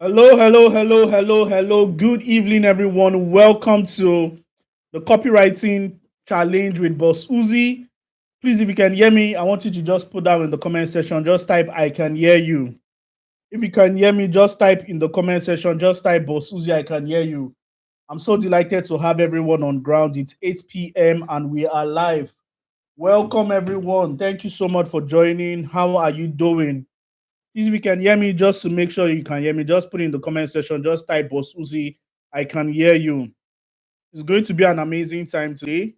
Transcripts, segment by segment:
Hello, hello, hello, hello, hello. Good evening, everyone. Welcome to the copywriting challenge with Boss Uzi. Please, if you can hear me, I want you to just put down in the comment section. Just type "I can hear you." If you can hear me, just type in the comment section. Just type "Boss Uzi, I can hear you." I'm so delighted to have everyone on ground. It's 8 p.m. and we are live. Welcome, everyone. Thank you so much for joining. How are you doing? If you can hear me, just to make sure you can hear me, just put it in the comment section. Just type Boss Uzi. I can hear you. It's going to be an amazing time today.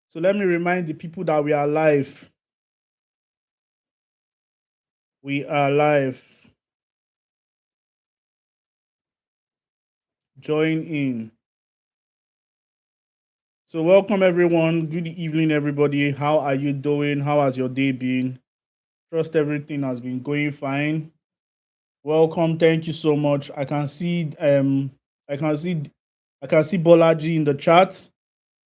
So let me remind the people that we are live. We are live. Join in. So welcome everyone. Good evening, everybody. How are you doing? How has your day been? Trust everything has been going fine. Welcome. Thank you so much. I can see I can see Bolaji in the chat.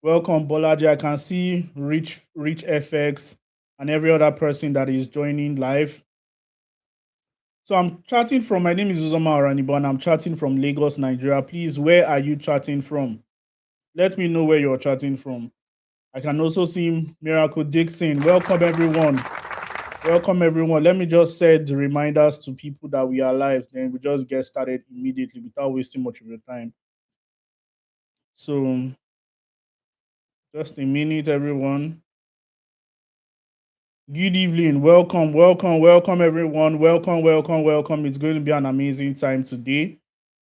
Welcome, Bolaji. I can see Rich FX and every other person that is joining live. So I'm chatting from, my name is Uzoma Aranibo and I'm chatting from Lagos, Nigeria. Please, where are you chatting from? Let me know where you're chatting from. I can also see Miracle Dixon. Welcome, everyone. Welcome, everyone. Let me just set the reminders to people that we are live. Then we just get started immediately without wasting much of your time. So just a minute, everyone. Good evening. Welcome, welcome, welcome, everyone. Welcome, welcome, welcome. It's going to be an amazing time today.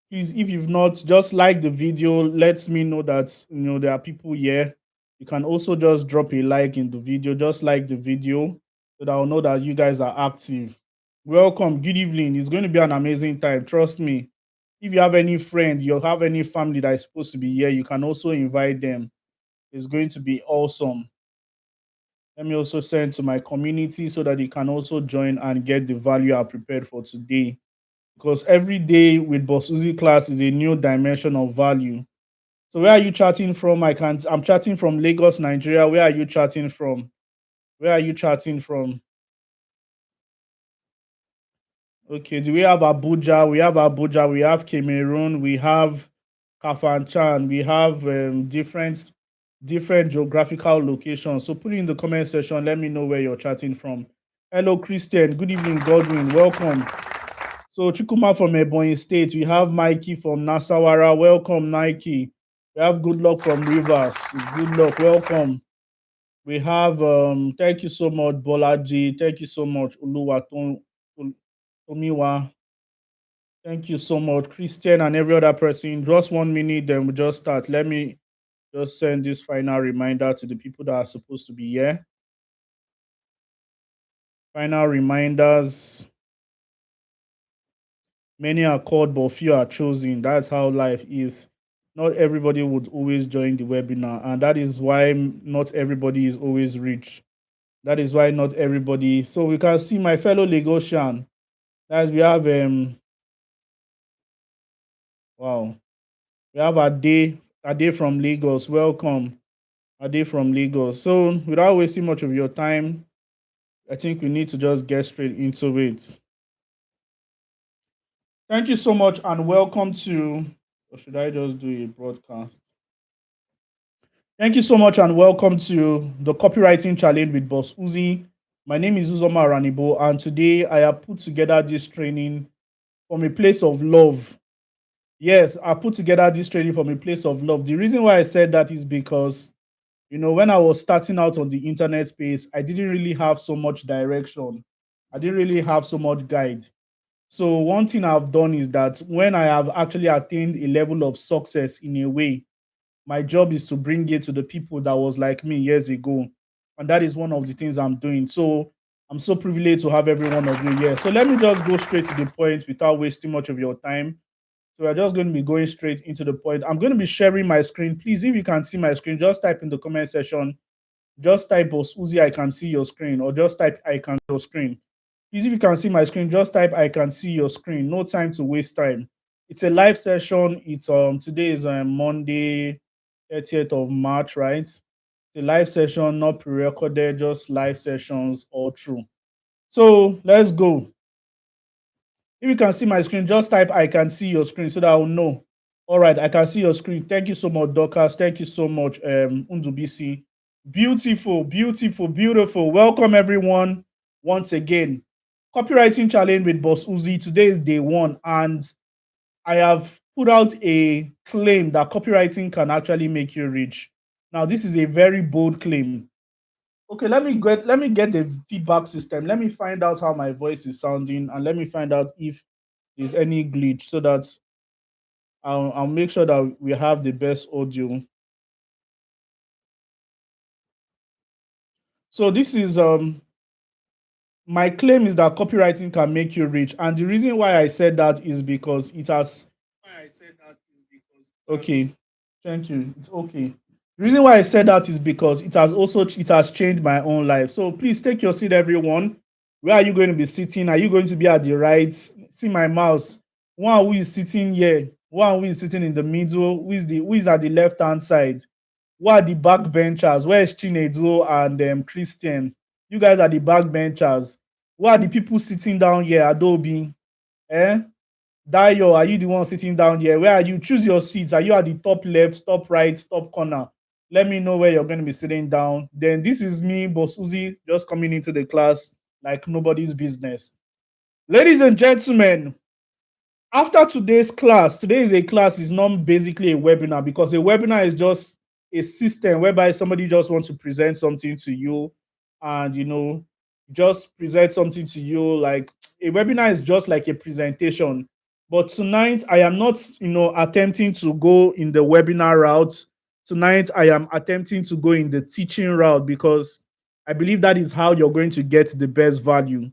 Please, if you've not, just like the video. Let me know that there are people here. You can also just drop a like in the video. Just like the video so that I'll know that you guys are active. Welcome. Good evening. It's going to be an amazing time. Trust me. If you have any friend, you have any family that is supposed to be here, you can also invite them. It's going to be awesome. Let me also send to my community so that you can also join and get the value I prepared for today. Because every day with Boss Uzi class is a new dimension of value. So where are you chatting from? I'm chatting from Lagos, Nigeria. Where are you chatting from? Where are you chatting from? Okay, do we have Abuja? We have Abuja, we have Cameroon, we have Kafanchan, we have different geographical locations. So put it in the comment section. Let me know where you're chatting from. Hello, Christian. Good evening, Godwin. Welcome. So Chukuma from Ebonyi State. We have Mikey from Nasawara. Welcome, Nike. We have Good Luck from Rivers. Good luck. Welcome. We have thank you so much, Bolaji. Thank you so much, Tomiwa. Thank you so much, Christian, and every other person. Just 1 minute, then we just start. Let me just send this final reminder to the people that are supposed to be here. Final reminders. Many are called, but few are chosen. That's how life is. Not everybody would always join the webinar, and that is why not everybody is always rich. That is why not everybody. So we can see my fellow Lagosian. As we have wow, we have a day from Lagos. Welcome, a day from Lagos. So without wasting much of your time, I think we need to just get straight into it. Thank you so much, and welcome to. Or should I just do a broadcast? Thank you so much and welcome to the Copywriting Challenge with Boss Uzi. My name is Uzoma Ranibo, and today I have put together this training from a place of love. Yes, I put together this training from a place of love. The reason why I said that is because, when I was starting out on the internet space, I didn't really have so much direction. I didn't really have so much guide. So one thing I've done is that when I have actually attained a level of success in a way, my job is to bring it to the people that was like me years ago. And that is one of the things I'm doing. So I'm so privileged to have every one of you here. So let me just go straight to the point without wasting much of your time. So we're just going to be going straight into the point. I'm going to be sharing my screen. Please, if you can see my screen, just type in the comment section. Just type Boss Uzi, I can see your screen, or just type I can see your screen. Please, if you can see my screen, just type I can see your screen. No time to waste time. It's a live session. It's today is Monday, 30th of March, right? The live session, not pre-recorded, just live sessions all through. So let's go. If you can see my screen, just type I can see your screen so that I'll know. All right, I can see your screen. Thank you so much, Dorcas. Thank you so much, Undubisi. Beautiful, beautiful, beautiful. Welcome everyone once again. Copywriting challenge with Boss Uzi. Today is day one, and I have put out a claim that copywriting can actually make you rich. Now, this is a very bold claim. Okay, let me get the feedback system. Let me find out how my voice is sounding, and let me find out if there's any glitch, so that I'll make sure that we have the best audio. So this is my claim is that copywriting can make you rich, and the reason why I said that is because it has. Okay, thank you. It's okay. The reason why I said that is because it has changed my own life. So please take your seat, everyone. Where are you going to be sitting? Are you going to be at the right? See my mouse. One who is sitting here. One who is sitting in the middle. Who is at the left hand side? Who are the backbenchers? Where is Chinedu and Christian? You guys are the backbenchers. Who are the people sitting down here? Adobe. Eh? Dayo, are you the one sitting down here? Where are you? Choose your seats. Are you at the top left, top right, top corner? Let me know where you're going to be sitting down. Then this is me, Boss Uzi, just coming into the class like nobody's business. Ladies and gentlemen, after today's class, today is a class, is not basically a webinar, because a webinar is just a system whereby somebody just wants to present something to you, and just present something to you. Like, a webinar is just like a presentation. But tonight I am not attempting to go in the webinar route. Tonight I am attempting to go in the teaching route, because I believe that is how you're going to get the best value.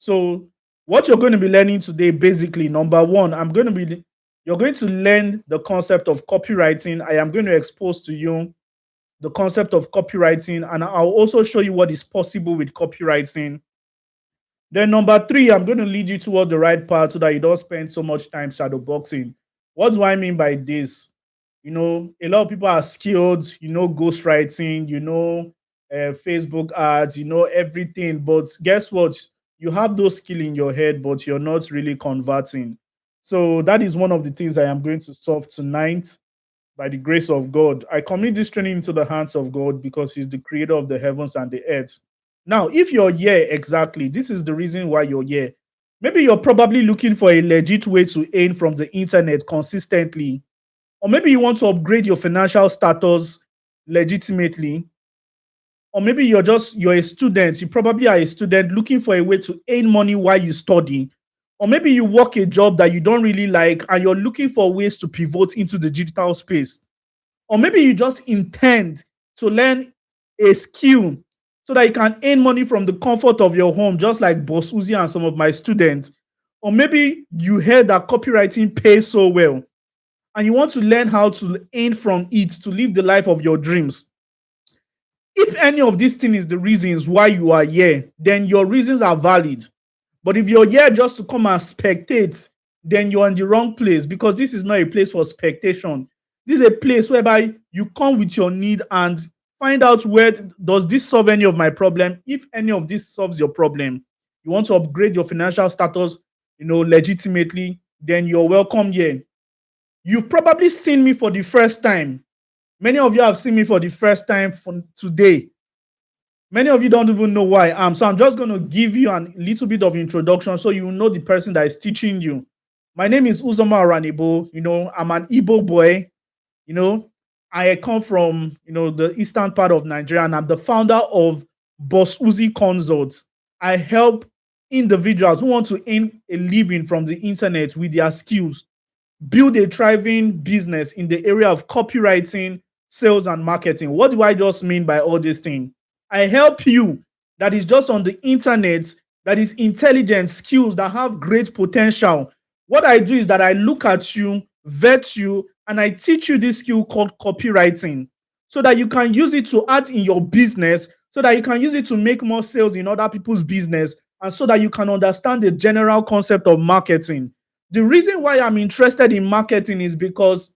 So what you're going to be learning today, basically, number one, you're going to learn the concept of copywriting. I am going to expose to you the concept of copywriting, and I'll also show you what is possible with copywriting. Then number three, I'm going to lead you toward the right path so that you don't spend so much time shadow boxing. What do I mean by this? A lot of people are skilled, ghostwriting, Facebook ads, everything. But guess what? You have those skills in your head, but you're not really converting. So that is one of the things I am going to solve tonight by the grace of God. I commit this training into the hands of God, because He's the creator of the heavens and the earth. Now, if you're here, exactly, this is the reason why you're here. Maybe you're probably looking for a legit way to earn from the internet consistently. Or maybe you want to upgrade your financial status legitimately. Or maybe you're a student. You probably are a student looking for a way to earn money while you study. Or maybe you work a job that you don't really like, and you're looking for ways to pivot into the digital space. Or maybe you just intend to learn a skill so that you can earn money from the comfort of your home, just like Boss Uzi and some of my students. Or maybe you heard that copywriting pays so well, and you want to learn how to earn from it to live the life of your dreams. If any of these things is the reasons why you are here, then your reasons are valid. But if you're here just to come and spectate, then you're in the wrong place, because this is not a place for spectation. This is a place whereby you come with your need and find out, where does this solve any of my problem? If any of this solves your problem, you want to upgrade your financial status, legitimately, then you're welcome here. You've probably seen me for the first time. Many of you have seen me for the first time today. Many of you don't even know who I am. So I'm just going to give you a little bit of introduction so you know the person that is teaching you. My name is Uzoma Aranibo. I'm an Igbo boy. I come from, the eastern part of Nigeria, and I'm the founder of Boss Uzi Consults. I help individuals who want to earn a living from the internet with their skills, build a thriving business in the area of copywriting, sales, and marketing. What do I just mean by all these things? I help you that is just on the internet, that is intelligent, skills, that have great potential. What I do is that I look at you, vet you, and I teach you this skill called copywriting, so that you can use it to add in your business, so that you can use it to make more sales in other people's business, and so that you can understand the general concept of marketing. The reason why I'm interested in marketing is because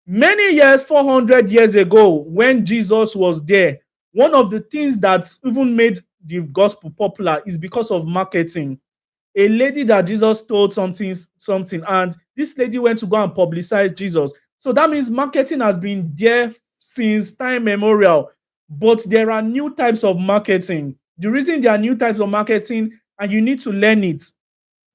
many years, 400 years ago, when Jesus was there, one of the things that even made the gospel popular is because of marketing. A lady that Jesus told something, and this lady went to go and publicize Jesus. So that means marketing has been there since time memorial. But there are new types of marketing. The reason there are new types of marketing, and you need to learn it.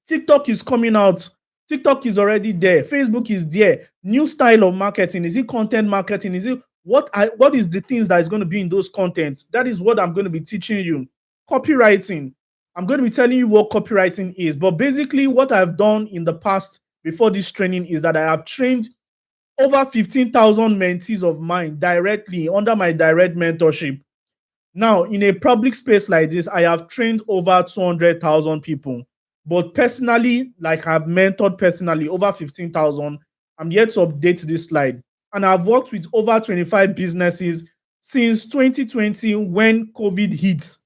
TikTok is coming out. TikTok is already there. Facebook is there. New style of marketing. Is it content marketing? Is it what is the things that is going to be in those contents? That is what I'm going to be teaching you. Copywriting. I'm going to be telling you what copywriting is. But basically, what I've done in the past before this training is that I have trained over 15,000 mentees of mine directly under my direct mentorship. Now, in a public space like this, I have trained over 200,000 people. But personally, like I've mentored personally over 15,000. I'm yet to update this slide. And I've worked with over 25 businesses since 2020 when COVID hit.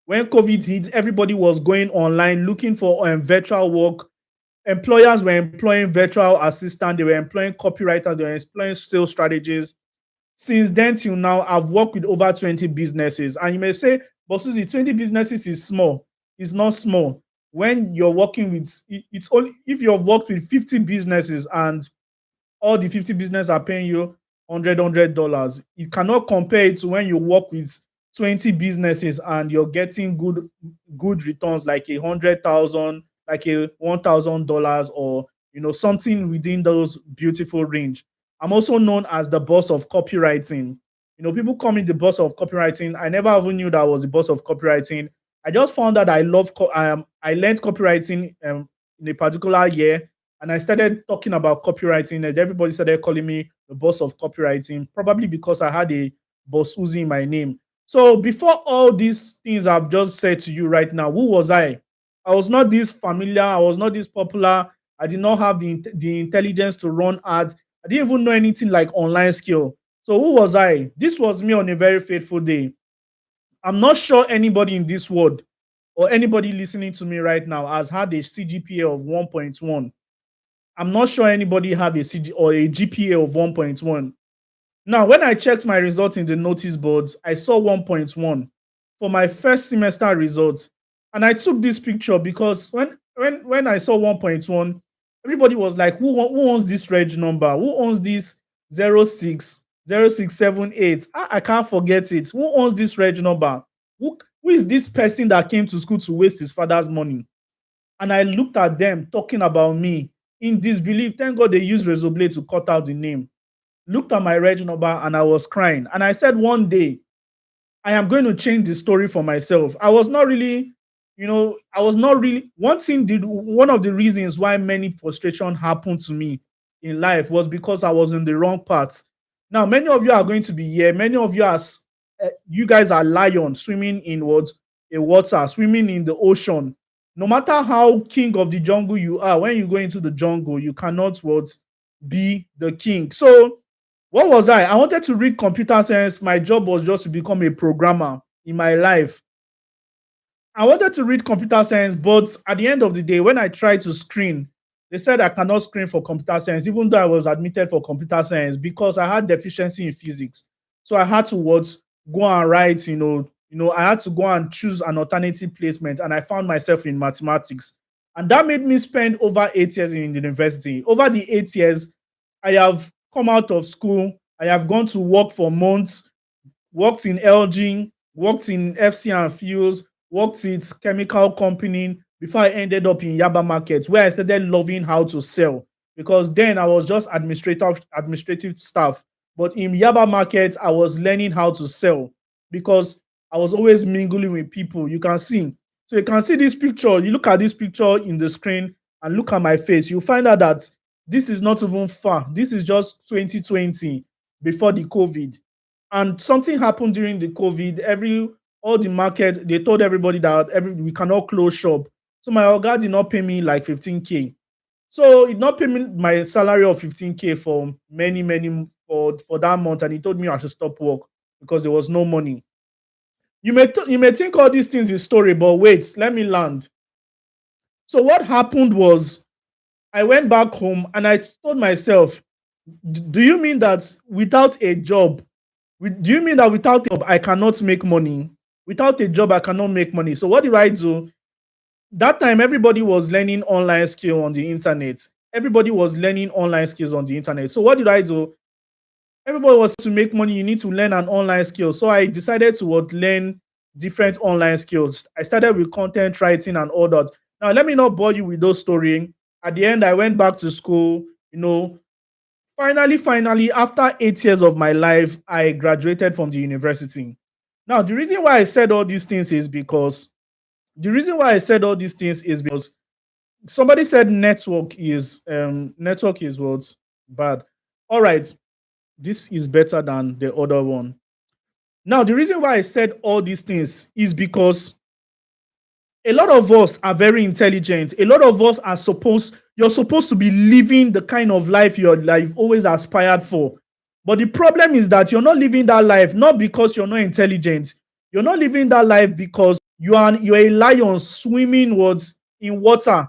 When COVID hit, everybody was going online looking for virtual work. Employers were employing virtual assistants, they were employing copywriters, they were employing sales strategies. Since then till now, I've worked with over 20 businesses. And you may say, but Susie, 20 businesses is small. It's not small. When you're working with, it's only if you've worked with 50 businesses and all the 50 businesses are paying you $100. It cannot compare it to when you work with 20 businesses and you're getting good returns like 100,000, like $1,000, or something within those beautiful range. I'm also known as the boss of copywriting. People call me the boss of copywriting. I never even knew that I was the boss of copywriting. I just found that I learned copywriting in a particular year, and I started talking about copywriting, and everybody started calling me the boss of copywriting, probably because I had a boss Uzi in my name. So before all these things I've just said to you right now, who was I? I was not this familiar. I was not this popular. I did not have the intelligence to run ads. I didn't even know anything like online skill. So who was I? This was me on a very fateful day. I'm not sure anybody in this world or anybody listening to me right now has had a CGPA of 1.1. I'm not sure anybody have a CG or a GPA of 1.1. Now, when I checked my results in the notice boards, I saw 1.1 for my first semester results. And I took this picture because when I saw 1.1, everybody was like, who owns this reg number? Who owns this 060678? I can't forget it. Who owns this reg number? Who is this person that came to school to waste his father's money? And I looked at them talking about me in disbelief. Thank God they used razor blade to cut out the name. Looked at my reg number and I was crying. And I said, one day, I am going to change the story for myself. I was not really, one of the reasons why many frustration happened to me in life was because I was in the wrong path. Now, many of you are going to be here. Many of you you guys are lions swimming in water, swimming in the ocean. No matter how king of the jungle you are, when you go into the jungle, you cannot be the king. So what was I? I wanted to read computer science. My job was just to become a programmer in my life. I wanted to read computer science, but at the end of the day, when I tried to screen, they said I cannot screen for computer science, even though I was admitted for computer science because I had deficiency in physics. So I had to go and write, I had to go and choose an alternative placement, and I found myself in mathematics. And that made me spend over 8 years in university. Over the 8 years, I have come out of school. I have gone to work for months, worked in LG, worked in FC and Fuels, worked with chemical company before I ended up in Yaba Market, where I started loving how to sell. Because then I was just administrative staff. But in Yaba Market, I was learning how to sell because I was always mingling with people. You can see. So you can see this picture. You look at this picture in the screen and look at my face. You'll find out that this is not even far. This is just 2020 before the COVID. And something happened during the COVID. All the market, they told everybody that we cannot close shop. So my oga did not pay me like 15K. So he did not pay me my salary of 15K for for that month. And he told me I should stop work because there was no money. You may think all these things is story, but wait, let me land. So what happened was I went back home and I told myself, do you mean that without a job, I cannot make money? Without a job, I cannot make money. So what did I do? That time, everybody was learning online skill on the internet. Everybody was learning online skills on the internet. So what did I do? Everybody was to make money. You need to learn an online skill. So I decided to learn different online skills. I started with content writing and all that. Now, let me not bore you with those stories. At the end, I went back to school. Finally, after 8 years of my life, I graduated from the university. Now, the reason why I said all these things is because somebody said network is what bad. All right, this is better than the other one. Now, the reason why I said all these things is because a lot of us are very intelligent. A lot of us you're supposed to be living the kind of life you've always aspired for. But the problem is that you're not living that life not because you're not intelligent. You're not living that life because you're a lion swimming in water.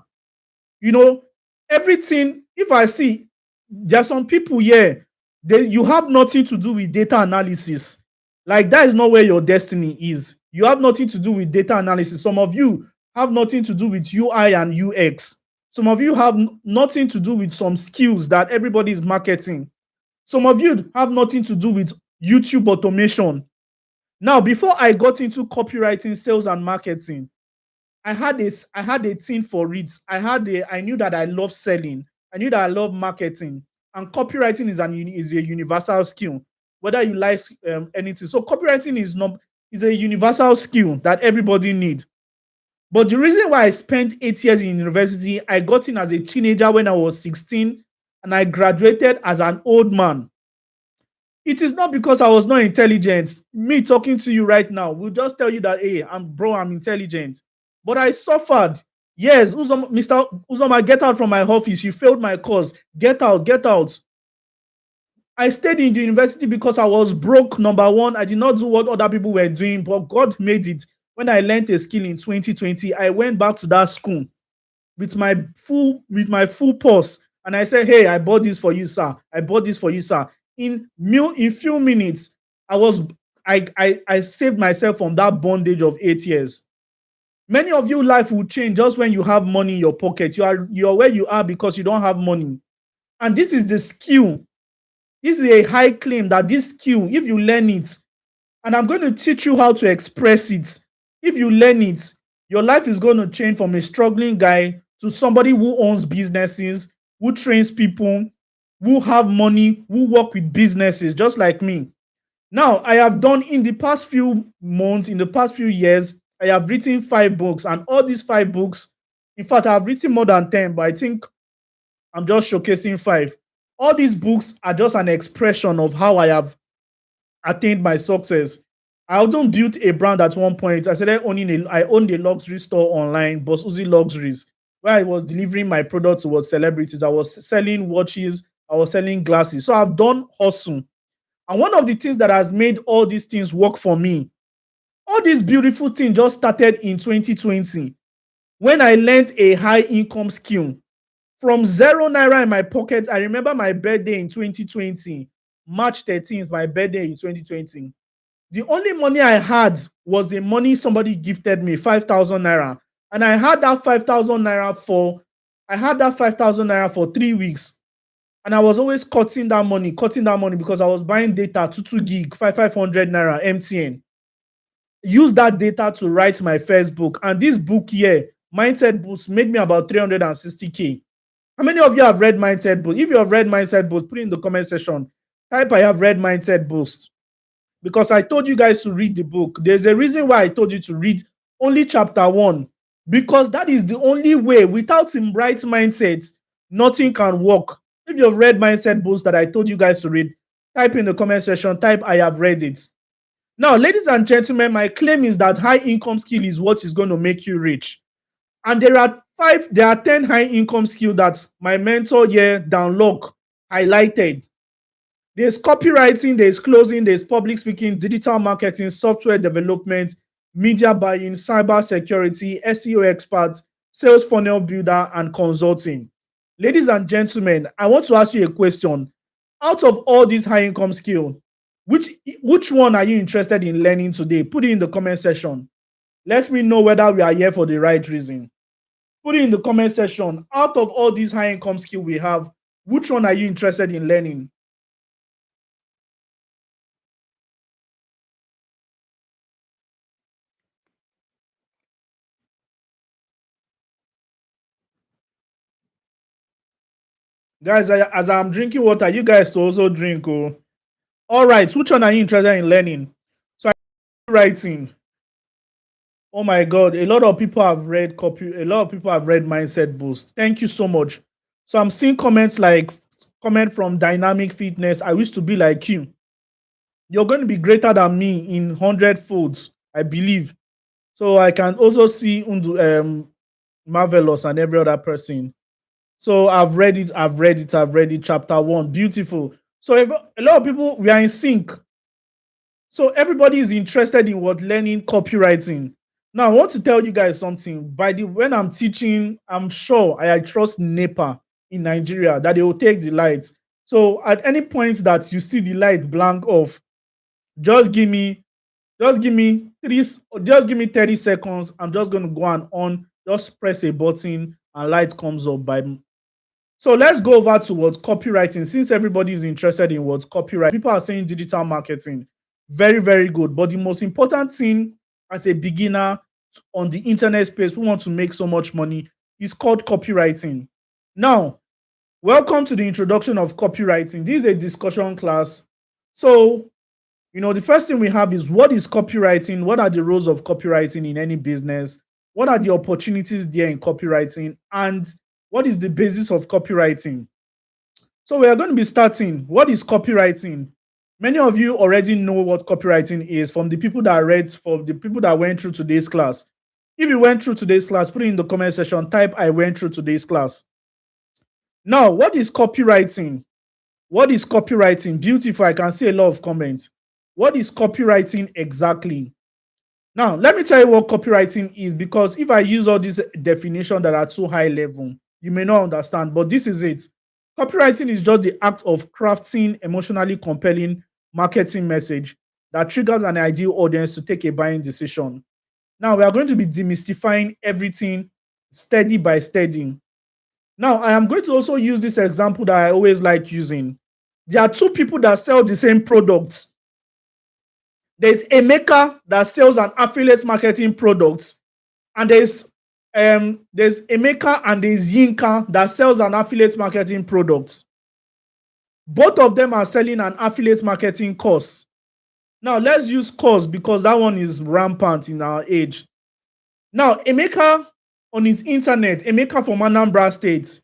You know, everything. If I see, there are some people here, you have nothing to do with data analysis. Like, that is not where your destiny is. You have nothing to do with data analysis. Some of you have nothing to do with UI and UX. Some of you have nothing to do with some skills that everybody is marketing. Some of you have nothing to do with YouTube automation. Now, before I got into copywriting, sales, and marketing, I had a thing for it. I knew that I love selling. I knew that I love marketing. And copywriting is a universal skill, whether you like anything. So copywriting is a universal skill that everybody need. But the reason why I spent 8 years in university, I got in as a teenager when I was 16, and I graduated as an old man. It is not because I was not intelligent. Me talking to you right now will just tell you that, hey, I'm intelligent. But I suffered. Yes, Mr. Uzoma, get out from my office. You failed my course. Get out, get out. I stayed in the university because I was broke. Number one, I did not do what other people were doing, but God made it. When I learned a skill in 2020, I went back to that school with my full purse, and I said, "Hey, I bought this for you, sir. I bought this for you, sir." In few minutes, I saved myself from that bondage of 8 years. Many of you, life will change just when you have money in your pocket. You're where you are because you don't have money, and this is the skill. This is a high claim that this skill, if you learn it, and I'm going to teach you how to express it. If you learn it, your life is going to change from a struggling guy to somebody who owns businesses, who trains people, who have money, who work with businesses, just like me. Now, I have done in the past few months, in the past few years, I have written 5 books, and all these 5 books, in fact, I've written more than 10, but I think I'm just showcasing 5. All these books are just an expression of how I have attained my success. I also built a brand at one point. I owned a luxury store online, Boss Uzi Luxuries, where I was delivering my products towards celebrities. I was selling watches, I was selling glasses. So I've done hustle. And one of the things that has made all these things work for me, all these beautiful things just started in 2020 when I learned a high income skill. From 0 naira in my pocket, I remember my birthday in 2020, March 13th, my birthday in 2020. The only money I had was the money somebody gifted me, 5,000 naira. And I had that 5,000 naira for 3 weeks. And I was always cutting that money because I was buying data, 2 gig, 500 naira, MTN. Use that data to write my first book. And this book here, Mindset Boost, made me about 360K. How many of you have read Mindset Boost? If you have read Mindset Boost, put it in the comment section. Type, I have read Mindset Boost. Because I told you guys to read the book. There's a reason why I told you to read only chapter 1. Because that is the only way. Without him right mindset, nothing can work. If you've read Mindset Boost that I told you guys to read, type in the comment section, type, I have read it. Now, ladies and gentlemen, my claim is that high income skill is what is going to make you rich. And there are 10 high income skills that my mentor here, Dan Locke, highlighted. There's copywriting, there's closing, there's public speaking, digital marketing, software development, media buying, cyber security, SEO experts, sales funnel builder, and consulting. Ladies and gentlemen, I want to ask you a question. Out of all these high income skills, Which one are you interested in learning today? Put it in the comment section. Let me know whether we are here for the right reason. Put it in the comment section. Out of all these high income skills we have, which one are you interested in learning? Guys, as I'm drinking water, you guys also drink. Oh. All right, which one are you interested in learning? So I'm writing. Oh my God, a lot of people have read Mindset Boost. Thank you so much. So I'm seeing comments like comment from Dynamic Fitness. I wish to be like you. You're going to be greater than me in 100 folds, I believe. So I can also see Marvelous and every other person. So I've read it. Chapter 1, beautiful. So if a lot of people, we are in sync. So everybody is interested in what learning copywriting. Now I want to tell you guys something. When I'm teaching, I'm sure I trust NEPA in Nigeria that they will take the lights. So at any point that you see the light blank off, just give me just give me 30 seconds. I'm just going to go and on, just press a button and light comes up by. So let's go over to what copywriting. Since everybody is interested in what copyright, people are saying digital marketing. Very, very good. But the most important thing as a beginner on the internet space who want to make so much money is called copywriting. Now, welcome to the introduction of copywriting. This is a discussion class. So, the first thing we have is what is copywriting? What are the roles of copywriting in any business? What are the opportunities there in copywriting? And what is the basis of copywriting? So we are going to be starting. What is copywriting? Many of you already know what copywriting is from the people that went through today's class. If you went through today's class, put it in the comment section, type I went through today's class. Now, what is copywriting? What is copywriting? Beautiful. I can see a lot of comments. What is copywriting exactly? Now, let me tell you what copywriting is, because if I use all these definitions that are too high level, you may not understand, but this is it. Copywriting is just the act of crafting emotionally compelling marketing message that triggers an ideal audience to take a buying decision. Now, we are going to be demystifying everything steady by steady. Now, I am going to also use this example that I always like using. There are two people that sell the same products. There's a maker that sells an affiliate marketing product, and there's a maker and there's Yinka that sells an affiliate marketing product. Both of them are selling an affiliate marketing course. Now let's use course because that one is rampant in our age. Now, a maker on his internet, a maker from Anambra State,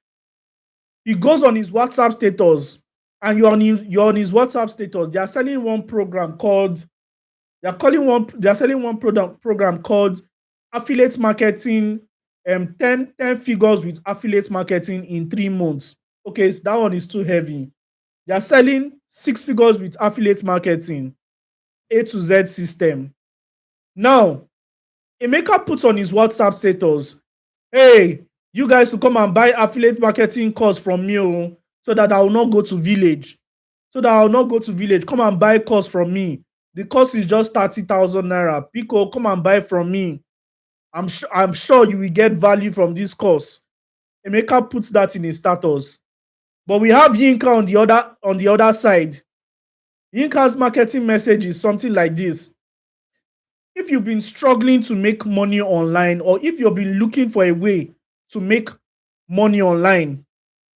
he goes on his WhatsApp status, and you're on his WhatsApp status. They are selling one program called they're selling one program called affiliate marketing, 10 figures with affiliate marketing in 3 months. Okay, so that one is too heavy. They're selling 6 figures with affiliate marketing, A to Z system. Now, Emeka puts on his WhatsApp status, hey, you guys to come and buy affiliate marketing course from me, so that I will not go to village. Come and buy course from me. The course is just 30,000 naira. Pico, come and buy from me. I'm sure you will get value from this course. Emeka puts that in his status. But we have Yinka on the other side. Yinka's marketing message is something like this. If you've been struggling to make money online, or if you've been looking for a way to make money online,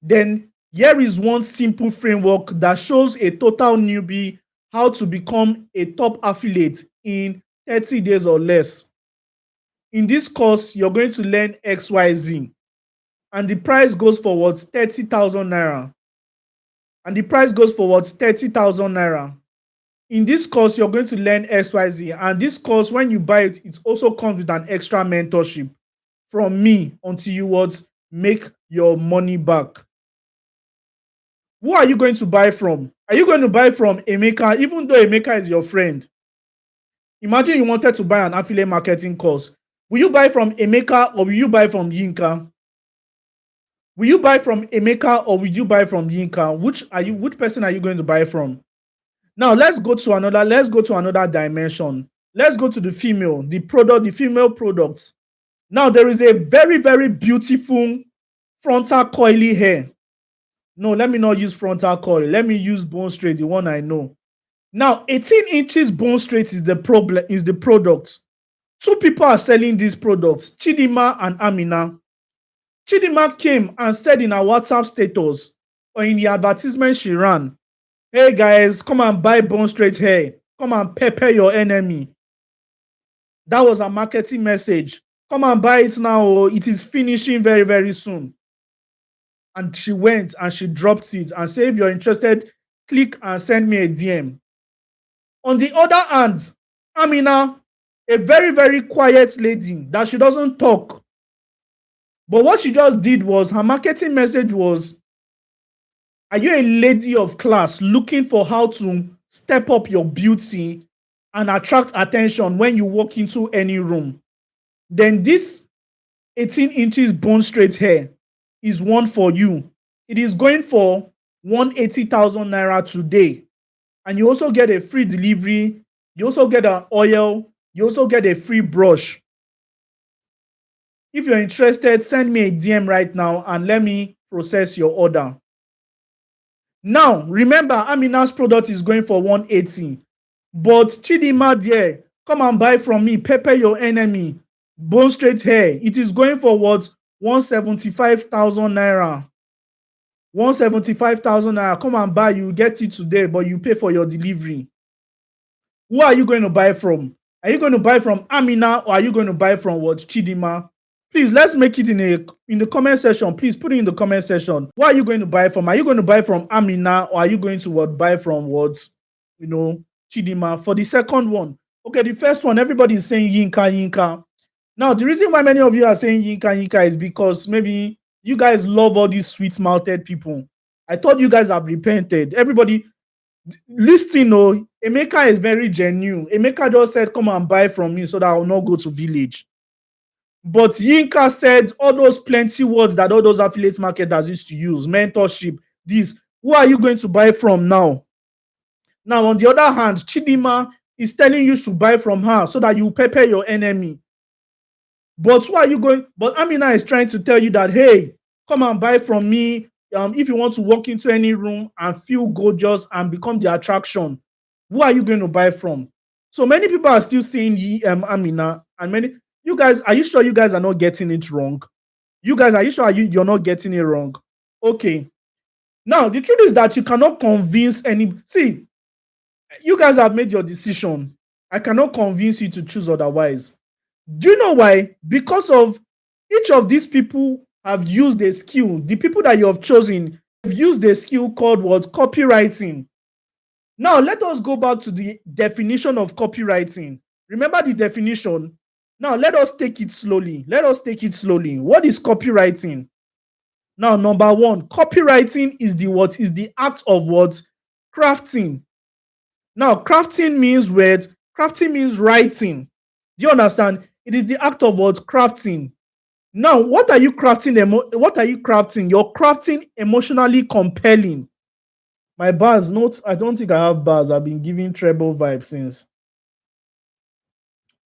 then here is one simple framework that shows a total newbie how to become a top affiliate in 30 days or less. In this course, you're going to learn XYZ, and the price goes for what? 30,000 naira. In this course, you're going to learn XYZ, and this course, when you buy it, it also comes with an extra mentorship from me until you make your money back. Who are you going to buy from? Are you going to buy from Emeka, even though Emeka is your friend? Imagine you wanted to buy an affiliate marketing course. Will you buy from Emeka or will you buy from Yinka? Will you buy from Emeka or will you buy from Yinka? Which person are you going to buy from? Now let's go to another dimension. Let's go to the female products. Now there is a very, very beautiful frontal coily hair. No, let me not use frontal coil. Let me use bone straight, the one I know. Now, 18 inches bone straight is the product. Two people are selling these products, Chidima and Amina. Chidima came and said in her WhatsApp status or in the advertisement she ran, "Hey guys, come and buy bone straight hair. Come and pepper your enemy." That was her marketing message. Come and buy it now. Oh, it is finishing very, very soon. And she went and she dropped it and said, "If you're interested, click and send me a DM." On the other hand, Amina, a very, very quiet lady that she doesn't talk. But what she just did was, her marketing message was, are you a lady of class looking for how to step up your beauty and attract attention when you walk into any room? Then this 18 inches bone straight hair is one for you. It is going for 180,000 naira today. And you also get a free delivery. You also get an oil. You also get a free brush. If you're interested, send me a DM right now and let me process your order. Now, remember, Amina's product is going for 180. But Chidima, dear, come and buy from me. Pepper your enemy. Bone straight hair. It is going for what? 175,000 naira. 175,000 naira. Come and buy. You get it today, but you pay for your delivery. Who are you going to buy from? Are you going to buy from Amina or are you going to buy from what? Chidima? Please, let's make it in the comment section. Please put it in the comment section. What are you going to buy from? Are you going to buy from Amina or are you going to buy from what? Chidima. For the second one. Okay, the first one, everybody is saying Yinka. Now, the reason why many of you are saying Yinka is because maybe you guys love all these sweet-mouthed people. I thought you guys have repented. Everybody, listen, Emeka is very genuine. Emeka just said, come and buy from me so that I will not go to village. But Yinka said all those plenty words that all those affiliate marketers used to use, mentorship, this. Who are you going to buy from now? Now, on the other hand, Chidima is telling you to buy from her so that you pepper your enemy. But who are you going? But Amina is trying to tell you that, hey, come and buy from me. If you want to walk into any room and feel gorgeous and become the attraction, who are you going to buy from? So many people are still saying Amina, and many you guys, are you sure you guys are not getting it wrong? You guys, are you sure you're not getting it wrong? Okay. Now, the truth is that you cannot convince any. See, you guys have made your decision. I cannot convince you to choose otherwise. Do you know why? Because of each of these people have used a skill. The people that you have chosen have used a skill called what? Copywriting. Now, let us go back to the definition of copywriting. Remember the definition? Now, let us take it slowly. What is copywriting? Now, number one, copywriting is the act of what? Crafting. Now, crafting means what? Crafting means writing. Do you understand? It is the act of what? Crafting. Now, what are you crafting? You're crafting emotionally compelling. My bars, I don't think I have bars. I've been giving treble vibes since.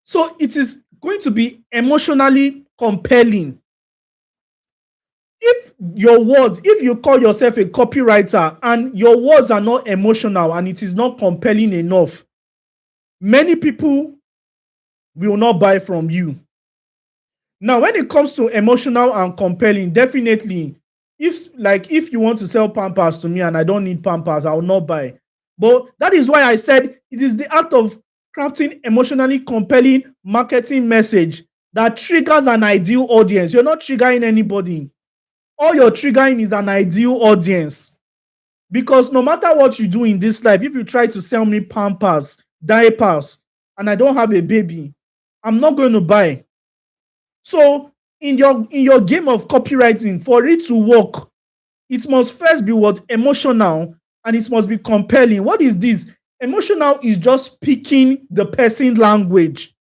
So it is going to be emotionally compelling. If you call yourself a copywriter and your words are not emotional and it is not compelling enough, many people will not buy from you. Now, when it comes to emotional and compelling, definitely, if you want to sell Pampers to me and I don't need Pampers, I will not buy. But that is why I said it is the act of crafting emotionally compelling marketing message that triggers an ideal audience. You're not triggering anybody. All you're triggering is an ideal audience. Because no matter what you do in this life, if you try to sell me Pampers, diapers, and I don't have a baby, I'm not going to buy. So in your game of copywriting, for it to work, it must first be what? Emotional, and it must be compelling. What is this? Emotional is just speaking the person language.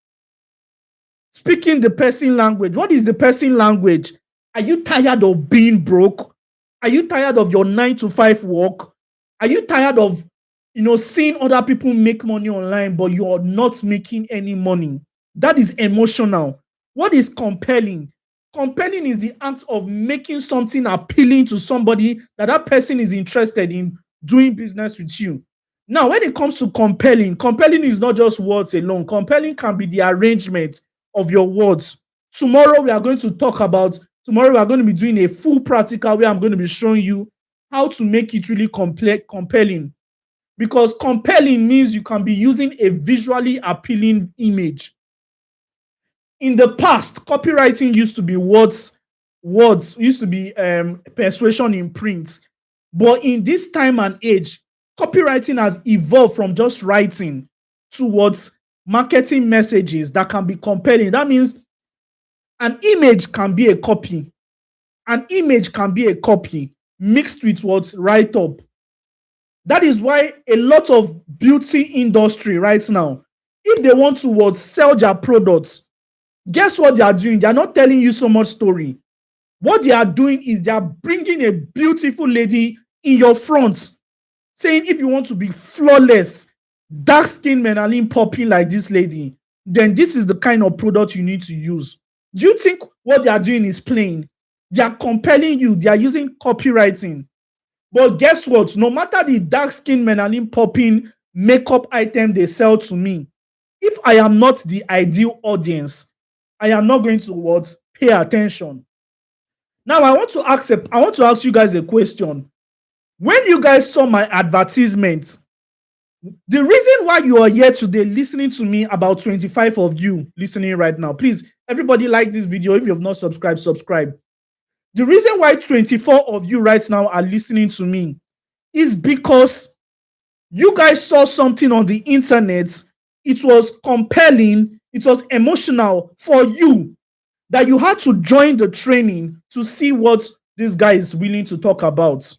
Speaking the person language. What is the person language? Are you tired of being broke? Are you tired of your 9 to 5 work? Are you tired of seeing other people make money online, but you are not making any money. That is emotional. What is compelling? Compelling is the act of making something appealing to somebody that person is interested in doing business with you. Now, when it comes to compelling is not just words alone. Compelling can be the arrangement of your words. Tomorrow, we are going to be doing a full practical where I'm going to be showing you how to make it really compelling. Because compelling means you can be using a visually appealing image. In the past, copywriting used to be words used to be persuasion in print. But in this time and age, copywriting has evolved from just writing towards marketing messages that can be compelling. That means an image can be a copy. An image can be a copy mixed with what's write up. That is why a lot of beauty industry right now, if they want to sell their products, guess what they are doing? They are not telling you so much story. What they are doing is they are bringing a beautiful lady in your front, saying if you want to be flawless, dark skin melanin popping like this lady, then this is the kind of product you need to use. Do you think what they are doing is plain? They are compelling you. They are using copywriting. But guess what? No matter the dark skin melanin popping makeup item they sell to me, if I am not the ideal audience, I am not going to pay attention. Now I want to ask you guys a question. When you guys saw my advertisement, the reason why you are here today listening to me, about 25 of you listening right now, please, everybody like this video. If you have not subscribed, subscribe. The reason why 24 of you right now are listening to me is because you guys saw something on the internet. It was compelling. It was emotional for you that you had to join the training to see what this guy is willing to talk about.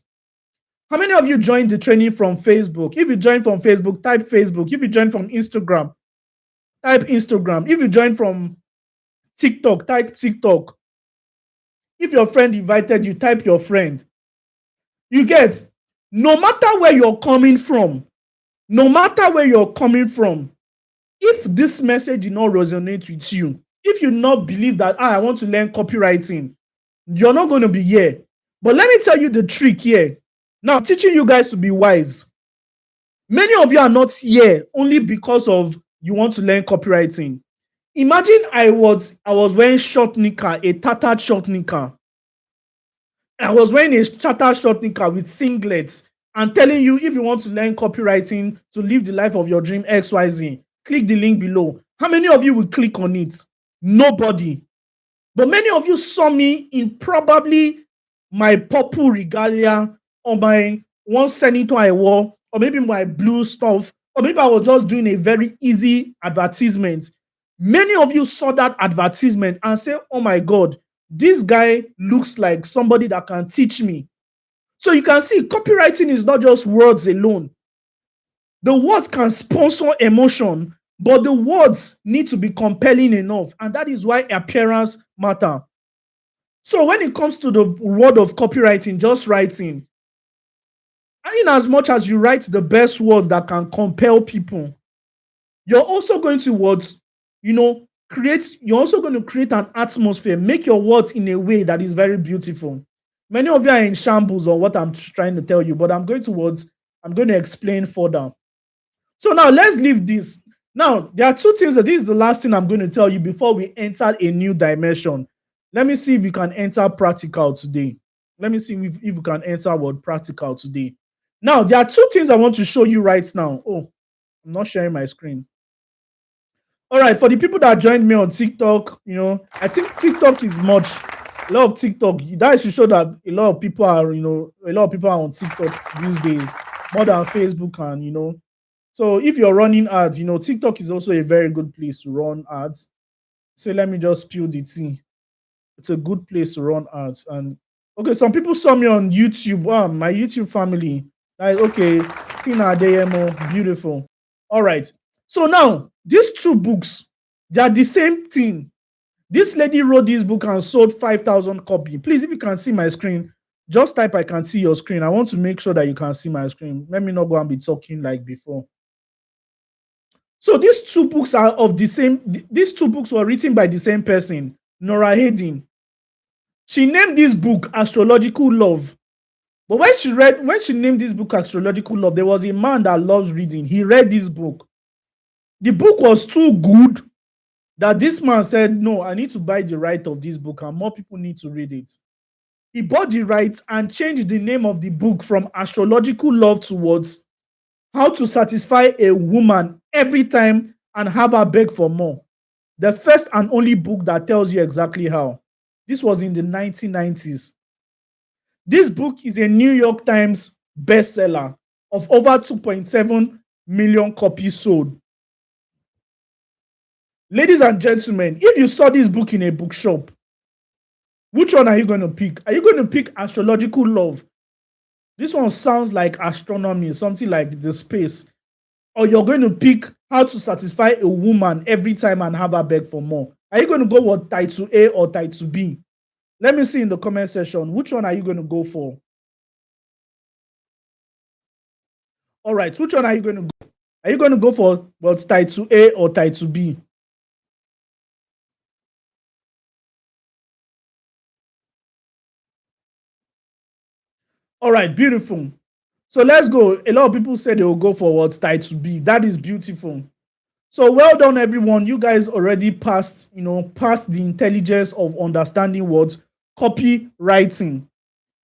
How many of you joined the training from Facebook? If you joined from Facebook, type Facebook. If you joined from Instagram, type Instagram. If you joined from TikTok, type TikTok. If your friend invited you, type your friend. You get, no matter where you're coming from, if this message did not resonate with you, if you not believe that I want to learn copywriting, you're not going to be here. But let me tell you the trick here. Now, I'm teaching you guys to be wise. Many of you are not here only because of you want to learn copywriting. Imagine I was wearing short knicker, a tattered short knicker. I was wearing a tattered short knicker with singlets and telling you if you want to learn copywriting to live the life of your dream XYZ, click the link below. How many of you will click on it? Nobody. But many of you saw me in probably my purple regalia or my one senator I wore, or maybe my blue stuff, or maybe I was just doing a very easy advertisement. Many of you saw that advertisement and say, oh my God, this guy looks like somebody that can teach me. So you can see copywriting is not just words alone. The words can sponsor emotion, but the words need to be compelling enough. And that is why appearance matters. So when it comes to the word of copywriting, just writing, and in as much as you write the best words that can compel people, you're also going to create an atmosphere, make your words in a way that is very beautiful. Many of you are in shambles on what I'm trying to tell you, but I'm going to explain further. So now let's leave this. Now, there are two things. This is the last thing I'm going to tell you before we enter a new dimension. Let me see if we can enter practical today. Let me see if we can enter word practical today. Now, there are two things I want to show you right now. Oh, I'm not sharing my screen. All right, for the people that joined me on TikTok, I think TikTok is much. A lot of TikTok, that should show that a lot of people are on TikTok these days, more than Facebook and. So if you're running ads, TikTok is also a very good place to run ads. So let me just spill the tea. It's a good place to run ads. And okay, some people saw me on YouTube. Wow, my YouTube family. Like, okay, Tina Adeyemo, beautiful. All right. So now, these two books, they are the same thing. This lady wrote this book and sold 5,000 copies. Please, if you can see my screen, Just type I can see your screen. I want to make sure that you can see my screen. Let me not go and be talking like before. So these two books are of the same, these two books were written by the same person, Nora Hayden. She named this book Astrological Love. But when she named this book Astrological Love, there was a man that loves reading. He read this book. The book was too good that this man said, no, I need to buy the right of this book and more people need to read it. He bought the rights and changed the name of the book from Astrological Love towards How to Satisfy a Woman Every Time and Have Her Beg for More. The first and only book that tells you exactly how. This was in the 1990s. This book is a New York Times bestseller of over 2.7 million copies sold. Ladies and gentlemen, if you saw this book in a bookshop, which one are you going to pick? Are you going to pick Astrological Love? This one sounds like astronomy, something like the space. Or you're going to pick How to Satisfy a Woman Every Time and Have Her Beg for More. Are you going to go with title A or title B? Let me see in the comment section. Which one are you going to go for? All right. Which one are you going to go? Are you going to go for title A or title B? All right. Beautiful. So let's go. A lot of people said they will go for title B. That is beautiful. So well done, everyone. You guys already passed the intelligence of understanding what copywriting.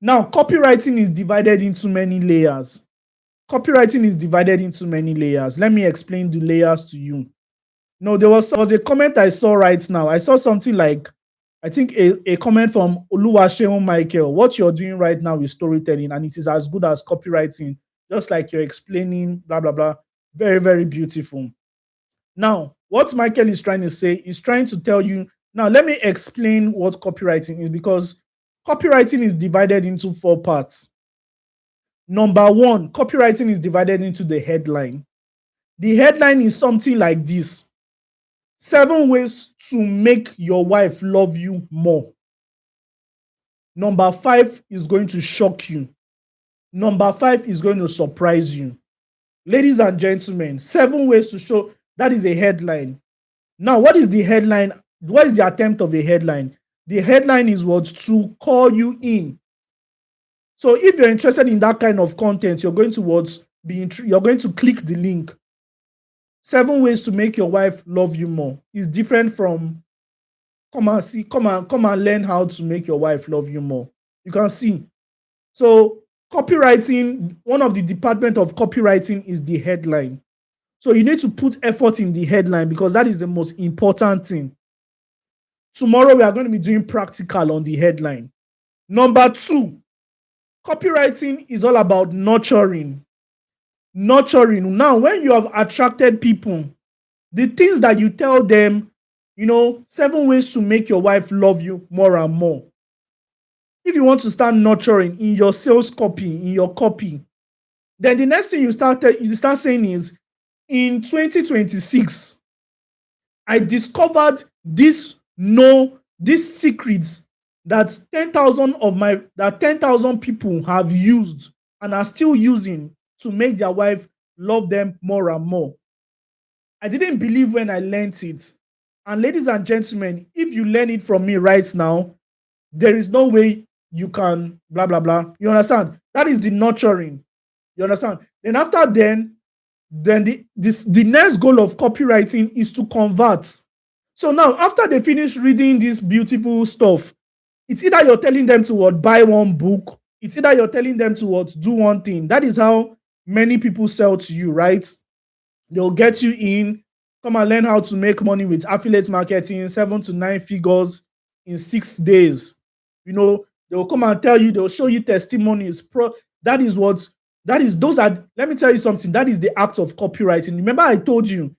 Now, copywriting is divided into many layers. Copywriting is divided into many layers. Let me explain the layers to you. No, there was a comment I saw right now. I saw something like, I think a comment from Oluwaseun Michael. What you're doing right now is storytelling, and it is as good as copywriting, just like you're explaining, blah, blah, blah. Very, very beautiful. Now, what Michael is trying to say is trying to tell you, now let me explain what copywriting is, because copywriting is divided into 4 parts. Number 1, copywriting is divided into the headline. The headline is something like this: 7 ways to make your wife love you more. Number 5 is going to shock you. Number 5 is going to surprise you. Ladies and gentlemen, 7 ways to show, that is a headline. Now, what is the headline? What is the attempt of a headline? The headline is what? To call you in. So if you're interested in that kind of content, you're going to click the link. 7 ways to make your wife love you more is different from come and learn how to make your wife love you more. You can see. So copywriting, one of the department of copywriting is the headline. So you need to put effort in the headline because that is the most important thing. Tomorrow we are going to be doing practical on the headline. Number 2, copywriting is all about nurturing. Nurturing. Now, when you have attracted people, the things that you tell them, 7 ways to make your wife love you more and more. If you want to start nurturing in your sales copy, in your copy, then the next thing you start saying is, in 2026, I discovered these secrets that 10,000 people have used and are still using to make their wife love them more and more. I didn't believe when I learned it. And ladies and gentlemen, if you learn it from me right now, there is no way you can blah, blah, blah. You understand? That is the nurturing. You understand? Then after then the next goal of copywriting is to convert. So now, after they finish reading this beautiful stuff, it's either you're telling them to buy one book, it's either you're telling them to do one thing. That is how many people sell to you, right? They'll get you in, come and learn how to make money with affiliate marketing, 7 to 9 figures in 6 days. They'll come and tell you, they'll show you testimonies. Let me tell you something. That is the act of copywriting. Remember, I told you,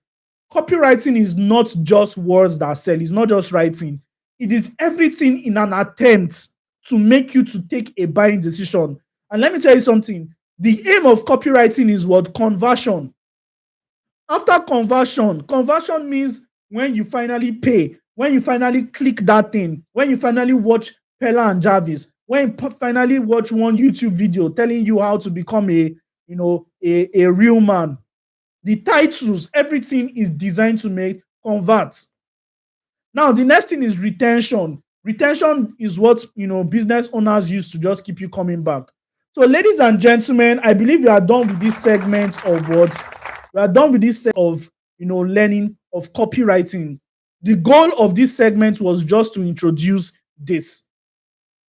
copywriting is not just words that sell. It's not just writing. It is everything in an attempt to make you to take a buying decision. And let me tell you something. The aim of copywriting is what? Conversion. After conversion means when you finally pay, when you finally click that thing, when you finally watch Pella and Jarvis, when you finally watch one YouTube video telling you how to become a real man, the titles, everything is designed to make convert. Now, the next thing is retention. Retention is what business owners use to just keep you coming back. So, ladies and gentlemen, I believe we are done with this segment of what we are done with this of learning of copywriting. The goal of this segment was just to introduce this.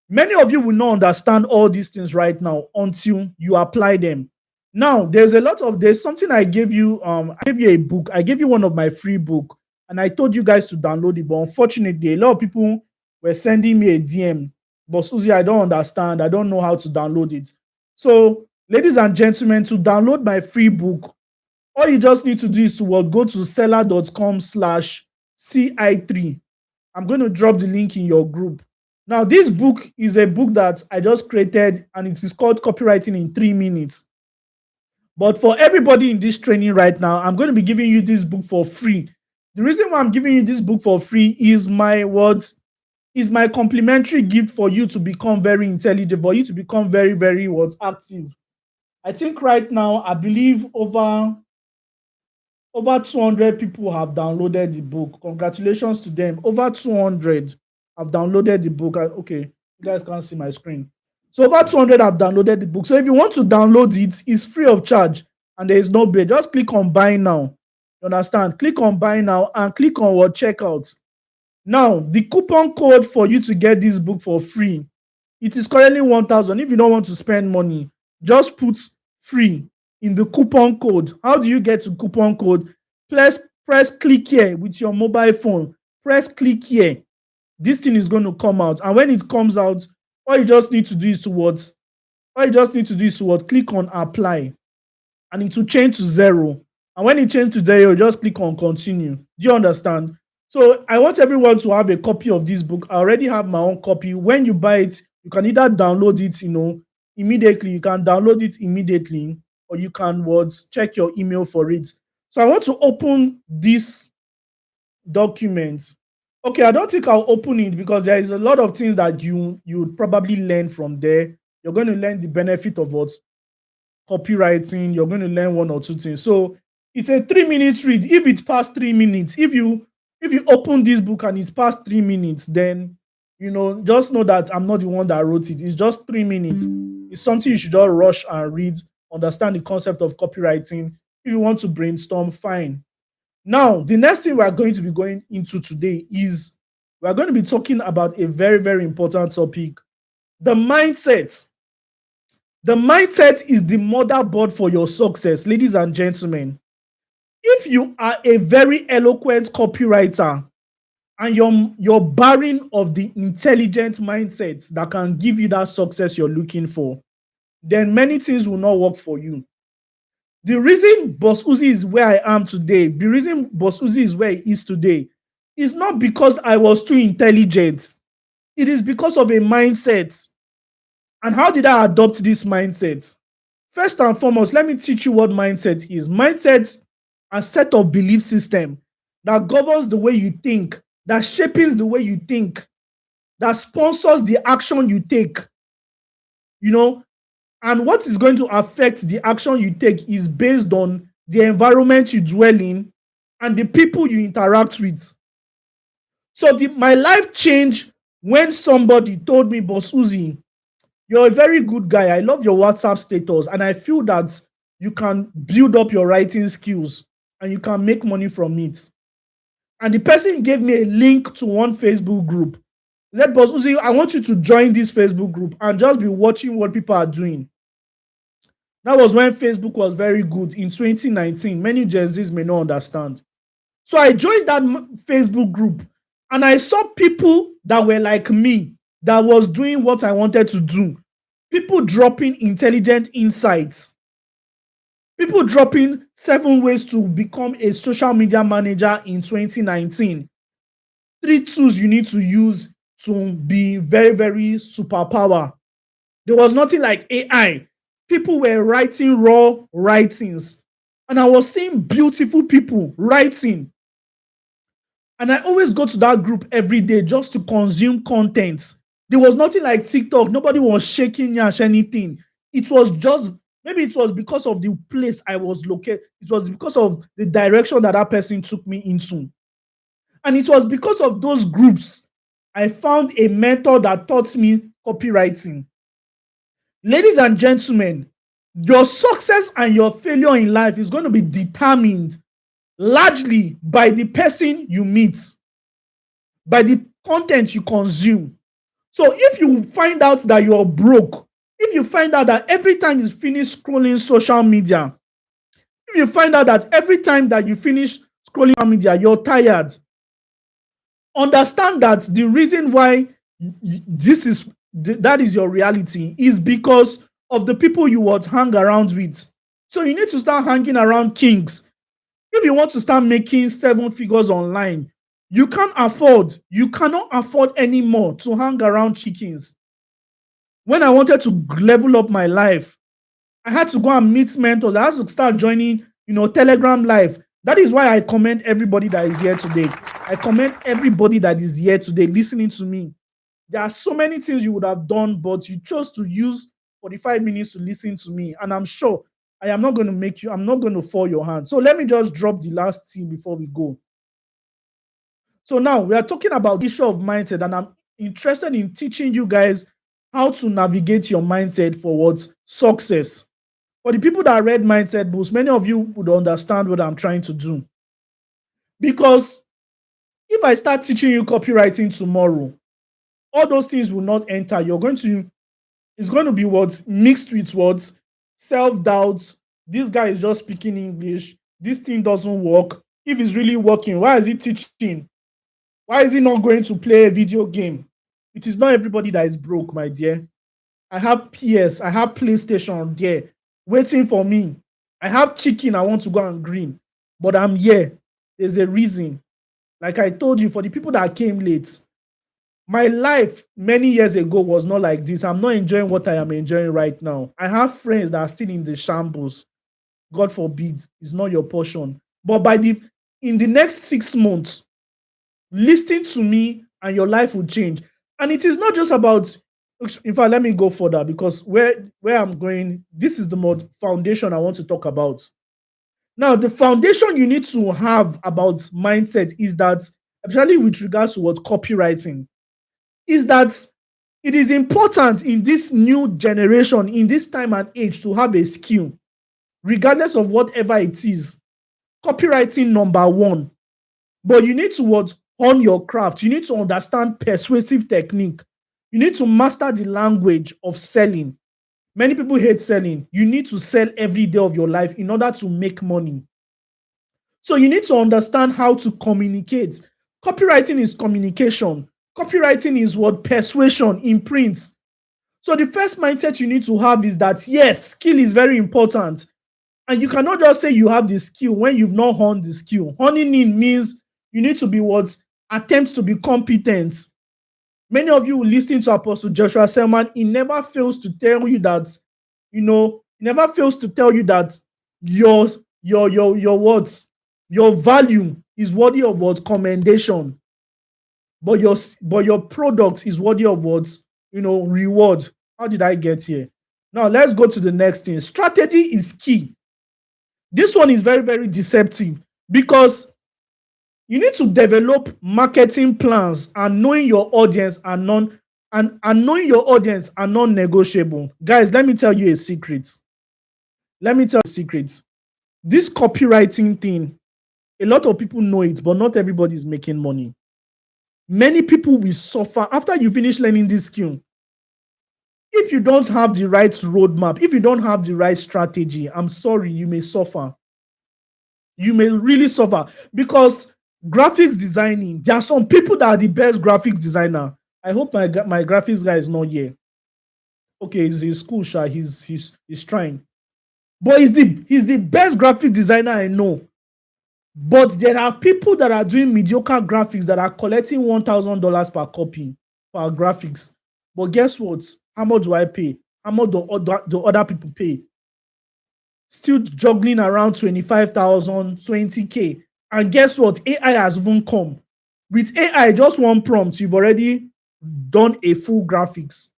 Many of you will not understand all these things right now until you apply them. Now, there's something I gave you. I gave you a book. I gave you one of my free book, and I told you guys to download it. But unfortunately, a lot of people were sending me a DM. But Susie, I don't understand. I don't know how to download it. So, ladies and gentlemen, to download my free book, all you just need to do is to go to seller.com/CI3. I'm going to drop the link in your group. Now, this book is a book that I just created, and it is called Copywriting in 3 Minutes. But for everybody in this training right now, I'm going to be giving you this book for free. The reason why I'm giving you this book for free is my complimentary gift for you to become very intelligent, for you to become very, very active. I think right now, I believe over 200 people have downloaded the book. Congratulations to them. Over 200 have downloaded the book. Okay, you guys can't see my screen. So over 200 have downloaded the book. So if you want to download it, it's free of charge and there is no bill. Just click on buy now. You understand? Click on buy now and click on what checkout. Now, the coupon code for you to get this book for free, it is currently 1,000. If you don't want to spend money, just put free in the coupon code. How do you get to coupon code? Press click here with your mobile phone. Press click here. This thing is going to come out. And when it comes out, all you just need to do is to click on apply. And it will change to 0. And when it changes to 0, you just click on continue. Do you understand? So I want everyone to have a copy of this book. I already have my own copy. When you buy it, you can either download it, immediately. You can download it immediately, or you can check your email for it. So I want to open this document. Okay, I don't think I'll open it because there is a lot of things that you would probably learn from there. You're going to learn the benefit of copywriting. You're going to learn 1 or 2 things. So it's a 3-minute read. If it's past 3 minutes, if you open this book and it's past 3 minutes, then just know that I'm not the one that wrote it. It's just 3 minutes. It's something you should just rush and read, understand the concept of copywriting. If you want to brainstorm, fine. Now, the next thing we are going to be going into today is we are going to be talking about a very, very important topic, the mindset. The mindset is the motherboard for your success, ladies and gentlemen. If you are a very eloquent copywriter and you're barren of the intelligent mindsets that can give you that success you're looking for, then many things will not work for you. The reason Boss Uzi is where I am today, the reason Boss Uzi is where he is today, is not because I was too intelligent. It is because of a mindset. And how did I adopt this mindset? First and foremost, let me teach you what mindset is. Mindset is a set of belief system that governs the way you think, that shapes the way you think, that sponsors the action you take. And what is going to affect the action you take is based on the environment you dwell in and the people you interact with. So my life changed when somebody told me, Boss Uzi, you're a very good guy. I love your WhatsApp status. And I feel that you can build up your writing skills and you can make money from it. And the person gave me a link to one Facebook group. He said, Boss Uzi, I want you to join this Facebook group and just be watching what people are doing. That was when Facebook was very good in 2019. Many Gen Zs may not understand. So I joined that Facebook group and I saw people that were like me, that was doing what I wanted to do. People dropping intelligent insights. People dropping 7 ways to become a social media manager in 2019. 3 tools you need to use to be very, very superpower. There was nothing like AI. People were writing raw writings. And I was seeing beautiful people writing. And I always go to that group every day just to consume content There was nothing like TikTok. Nobody was shaking yash anything. It was just, maybe it was because of the place I was located. It was because of the direction that person took me into. And it was because of those groups I found a mentor that taught me copywriting. Ladies and gentlemen, your success and your failure in life is going to be determined largely by the person you meet, by the content you consume. So if you find out that you're broke, if you find out that every time you finish scrolling social media, if you find out that every time that you finish scrolling social media, you're tired, understand that the reason why that is your reality is because of the people you would hang around with. So you need to start hanging around kings. If you want to start making 7 figures online, you cannot afford anymore to hang around chickens. When I wanted to level up my life, I had to go and meet mentors. I had to start joining, Telegram Live. That is why I commend everybody that is here today. I commend everybody that is here today listening to me. There are so many things you would have done, but you chose to use 45 minutes to listen to me. And I'm sure I'm not going to fall your hand. So let me just drop the last thing before we go. So now we are talking about the issue of mindset, and I'm interested in teaching you guys how to navigate your mindset for success. For the people that read mindset books, many of you would understand what I'm trying to do. Because if I start teaching you copywriting tomorrow, all those things will not enter. It's going to be mixed with self-doubt. This guy is just speaking English. This thing doesn't work. If it's really working, why is he teaching? Why is he not going to play a video game? It is not everybody that is broke, my dear. I have PS, I have PlayStation there waiting for me. I have chicken I want to go and green, but I'm here. There's a reason. Like I told you, for the people that came late, my life many years ago was not like this. I'm not enjoying what I am enjoying right now. I have friends that are still in the shambles. God forbid, it's not your portion. But in the next 6 months, listen to me and your life will change. And it is not just about, in fact, let me go further, because where I'm going, this is the foundation I want to talk about. Now, the foundation you need to have about mindset is that, especially with regards to copywriting, is that it is important in this new generation, in this time and age, to have a skill, regardless of whatever it is. Copywriting, number one. But you need to hone your craft. You need to understand persuasive technique. You need to master the language of selling. Many people hate selling. You need to sell every day of your life in order to make money. So you need to understand how to communicate. Copywriting is communication. Copywriting is persuasion in print. So the first mindset you need to have is that, yes, skill is very important. And you cannot just say you have the skill when you've not honed the skill. Honing in means you need to be attempt to be competent. Many of you will listen to Apostle Joshua Selman. He never fails to tell you that, your value is worthy of commendation. But your product is worthy of reward. How did I get here? Now let's go to the next thing. Strategy is key. This one is very, very deceptive, because you need to develop marketing plans, and knowing your audience are non-negotiable. Guys, let me tell you a secret. This copywriting thing, a lot of people know it, but not everybody is making money. Many people will suffer after you finish learning this skill. If you don't have the right roadmap, if you don't have the right strategy, I'm sorry, you may suffer. You may really suffer, because graphics designing, there are some people that are the best graphics designer. I hope my graphics guy is not here. Okay, he's in school, sure. He's trying. But he's the best graphic designer I know. But there are people that are doing mediocre graphics that are collecting $1,000 per copy for graphics. But guess what? How much do I pay? How much do other people pay? Still juggling around 25,000, 20K. And guess what? AI has even come. With AI, just one prompt, you've already done a full graphics.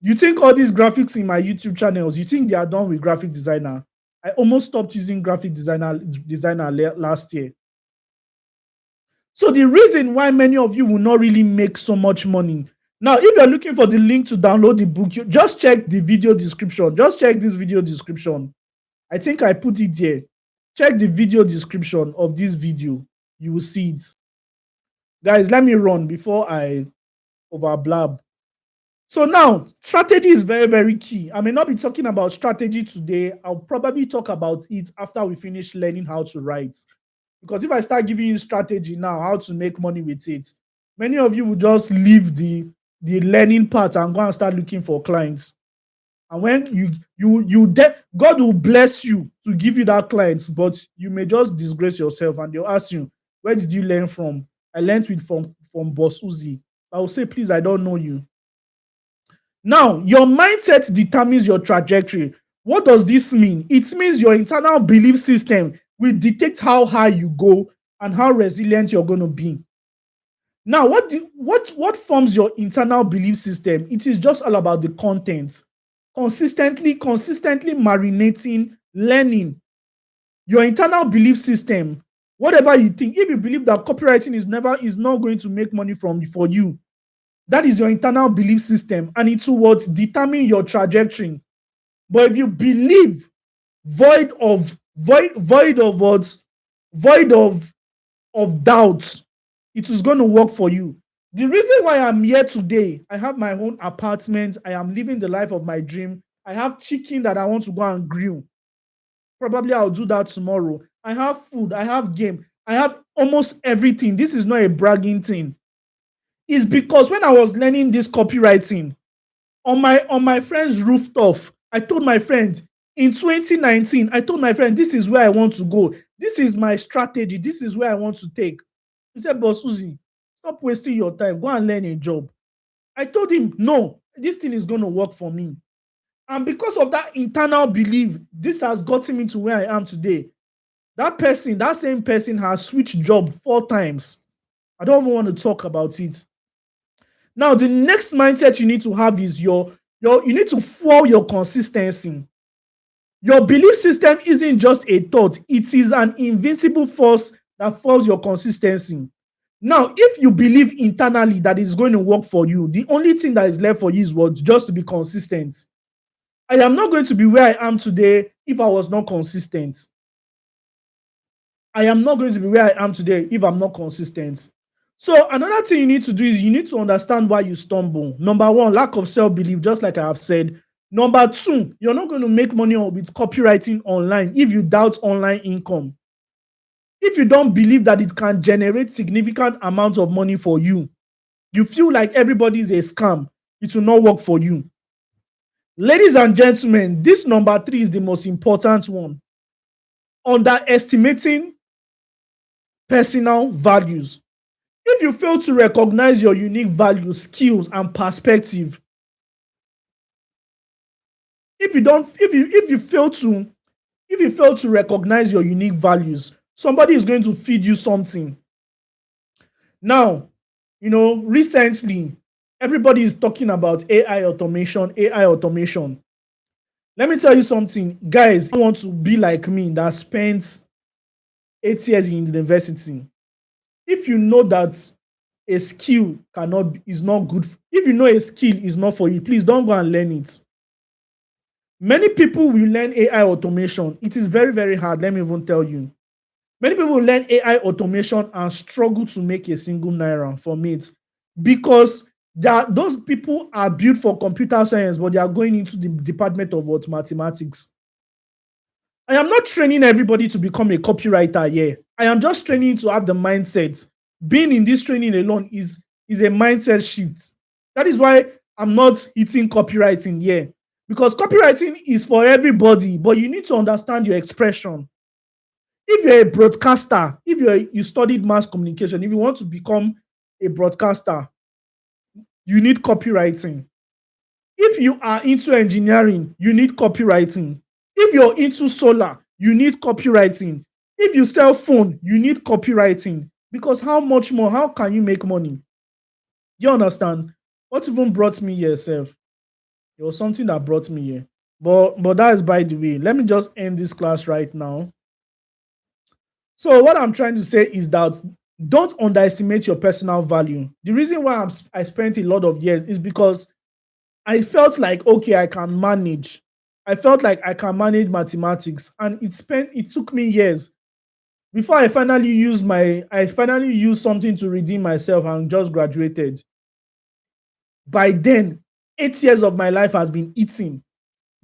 You think all these graphics in my YouTube channels, you think they are done with graphic designer? I almost stopped using graphic designer last year. So the reason why many of you will not really make so much money. Now, if you're looking for the link to download the book, you just check the video description. Just check this video description. I think I put it there. Check the video description of this video. You will see it. Guys, let me run before I overblab. So now, strategy is very, very key. I may not be talking about strategy today. I'll probably talk about it after we finish learning how to write. Because if I start giving you strategy now, how to make money with it, many of you will just leave the learning part and go and start looking for clients. And when God will bless you to give you that clients, but you may just disgrace yourself and they'll ask you, where did you learn from? I learned from Boss Uzi. I will say, please, I don't know you. Now, your mindset determines your trajectory. What does this mean? It means your internal belief system will dictate how high you go and how resilient you're going to be. Now, what forms your internal belief system? It is just all about the content. Consistently marinating, learning. Your internal belief system, whatever you think, if you believe that copywriting is not going to make money for you, that is your internal belief system, and it will determine your trajectory. But if you believe void of doubt, it is going to work for you. The reason why I'm here today, I have my own apartment. I am living the life of my dream. I have chicken that I want to go and grill. Probably I'll do that tomorrow. I have food. I have game. I have almost everything. This is not a bragging thing. It's because when I was learning this copywriting, on my friend's rooftop, I told my friend, in 2019, I told my friend, this is where I want to go. This is my strategy. This is where I want to take. He said, Boss Uzi, stop wasting your time. Go and learn a job. I told him, no, this thing is going to work for me. And because of that internal belief, this has gotten me to where I am today. That same person has switched job 4 times. I don't even want to talk about it. Now, the next mindset you need to have is you need to fuel your consistency. Your belief system isn't just a thought. It is an invincible force that fuels your consistency. Now, if you believe internally that it's going to work for you, the only thing that is left for you is just to be consistent. I am not going to be where I am today if I was not consistent. I am not going to be where I am today if I'm not consistent. So another thing you need to do is you need to understand why you stumble. Number 1, lack of self-belief, just like I have said. Number 2, you're not going to make money with copywriting online if you doubt online income. If you don't believe that it can generate significant amounts of money for you, you feel like everybody is a scam, it will not work for you. Ladies and gentlemen, this number 3 is the most important one. Underestimating personal values. If you fail to recognize your unique values, skills, and perspective, if you fail to recognize your unique values, somebody is going to feed you something. Now, recently, everybody is talking about AI automation. Let me tell you something, guys. I want to be like me that spent 8 years in university. If you know that a skill is not good, if you know a skill is not for you, please don't go and learn it. Many people will learn AI automation. It is very, very hard. Let me even tell you. Many people will learn AI automation and struggle to make a single naira from it because those people are built for computer science, but they are going into the department of mathematics. I am not training everybody to become a copywriter here. I am just training you to have the mindset. Being in this training alone is a mindset shift. That is why I'm not hitting copywriting here, because copywriting is for everybody, but you need to understand your expression. If you're a broadcaster, if you studied mass communication, if you want to become a broadcaster, you need copywriting. If you are into engineering, you need copywriting. If you're into solar, you need copywriting. If you sell phone, you need copywriting. Because how much more? How can you make money? You understand? What even brought me here, self? It was something that brought me here. But that is by the way. Let me just end this class right now. So what I'm trying to say is that don't underestimate your personal value. The reason why I spent a lot of years is because I felt like okay, I can manage. I felt like I can manage mathematics, and it took me years before I finally used something to redeem myself and just graduated. By then, 8 years of my life has been eaten.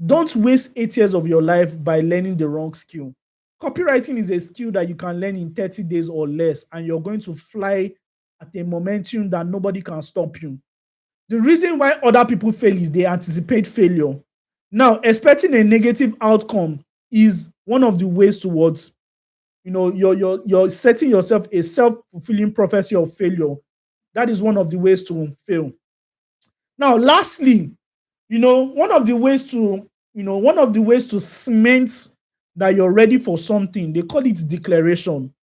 Don't waste 8 years of your life by learning the wrong skill. Copywriting is a skill that you can learn in 30 days or less, and you're going to fly at a momentum that nobody can stop you. The reason why other people fail is they anticipate failure. Now, expecting a negative outcome is one of the ways towards, you're setting yourself a self-fulfilling prophecy of failure. That is one of the ways to fail. Now, lastly, one of the ways to cement that you're ready for something, they call it declaration.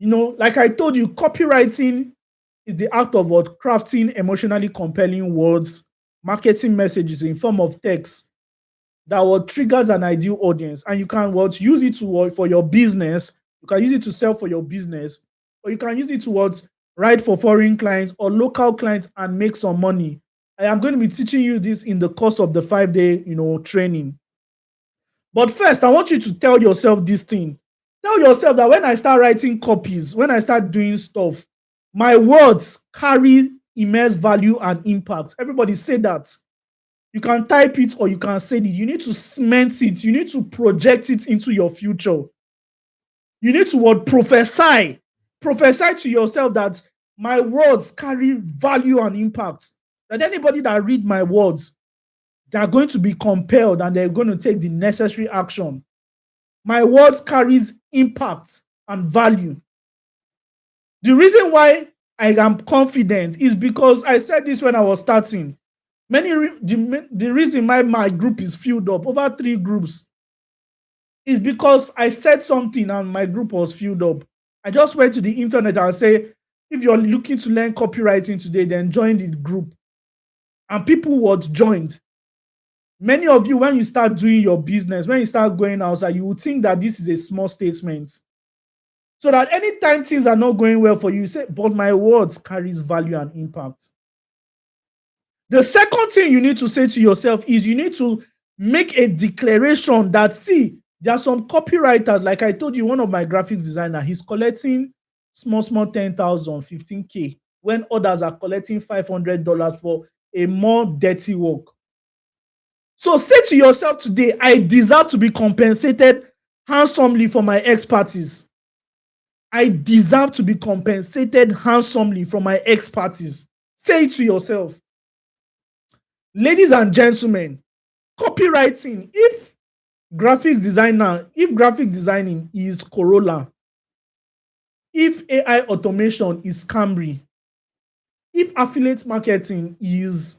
Like I told you, copywriting is the act of what crafting emotionally compelling words, marketing messages in form of text that what triggers an ideal audience, and you can what use it to what for your business. You can use it to sell for your business, or you can use it to what write for foreign clients or local clients and make some money. I am going to be teaching you this in the course of the 5-day training. But first, I want you to tell yourself this thing. Tell yourself that when I start writing copies, when I start doing stuff, my words carry immense value and impact. Everybody say that. You can type it or you can say it. You need to cement it. You need to project it into your future. You need to what? Prophesy. Prophesy to yourself that my words carry value and impact. That anybody that read my words, they are going to be compelled and they're going to take the necessary action. My words carries impact and value. The reason why I am confident is because I said this when I was starting. The reason my group is filled up, over 3 groups, is because I said something and my group was filled up. I just went to the internet and say, if you're looking to learn copywriting today, then join the group. And people would joined. Many of you, when you start doing your business, when you start going outside, you would think that this is a small statement. So that anytime things are not going well for you, you say, but my words carries value and impact. The second thing you need to say to yourself is you need to make a declaration that, see, there are some copywriters, like I told you, one of my graphics designer, he's collecting small 10,000, 15K, when others are collecting $500 for a more dirty work. So say to yourself today, I deserve to be compensated handsomely for my expertise. I deserve to be compensated handsomely for my expertise. Say it to yourself. Ladies and gentlemen, copywriting, if graphic designing is Corolla, if AI automation is Camry, if affiliate marketing is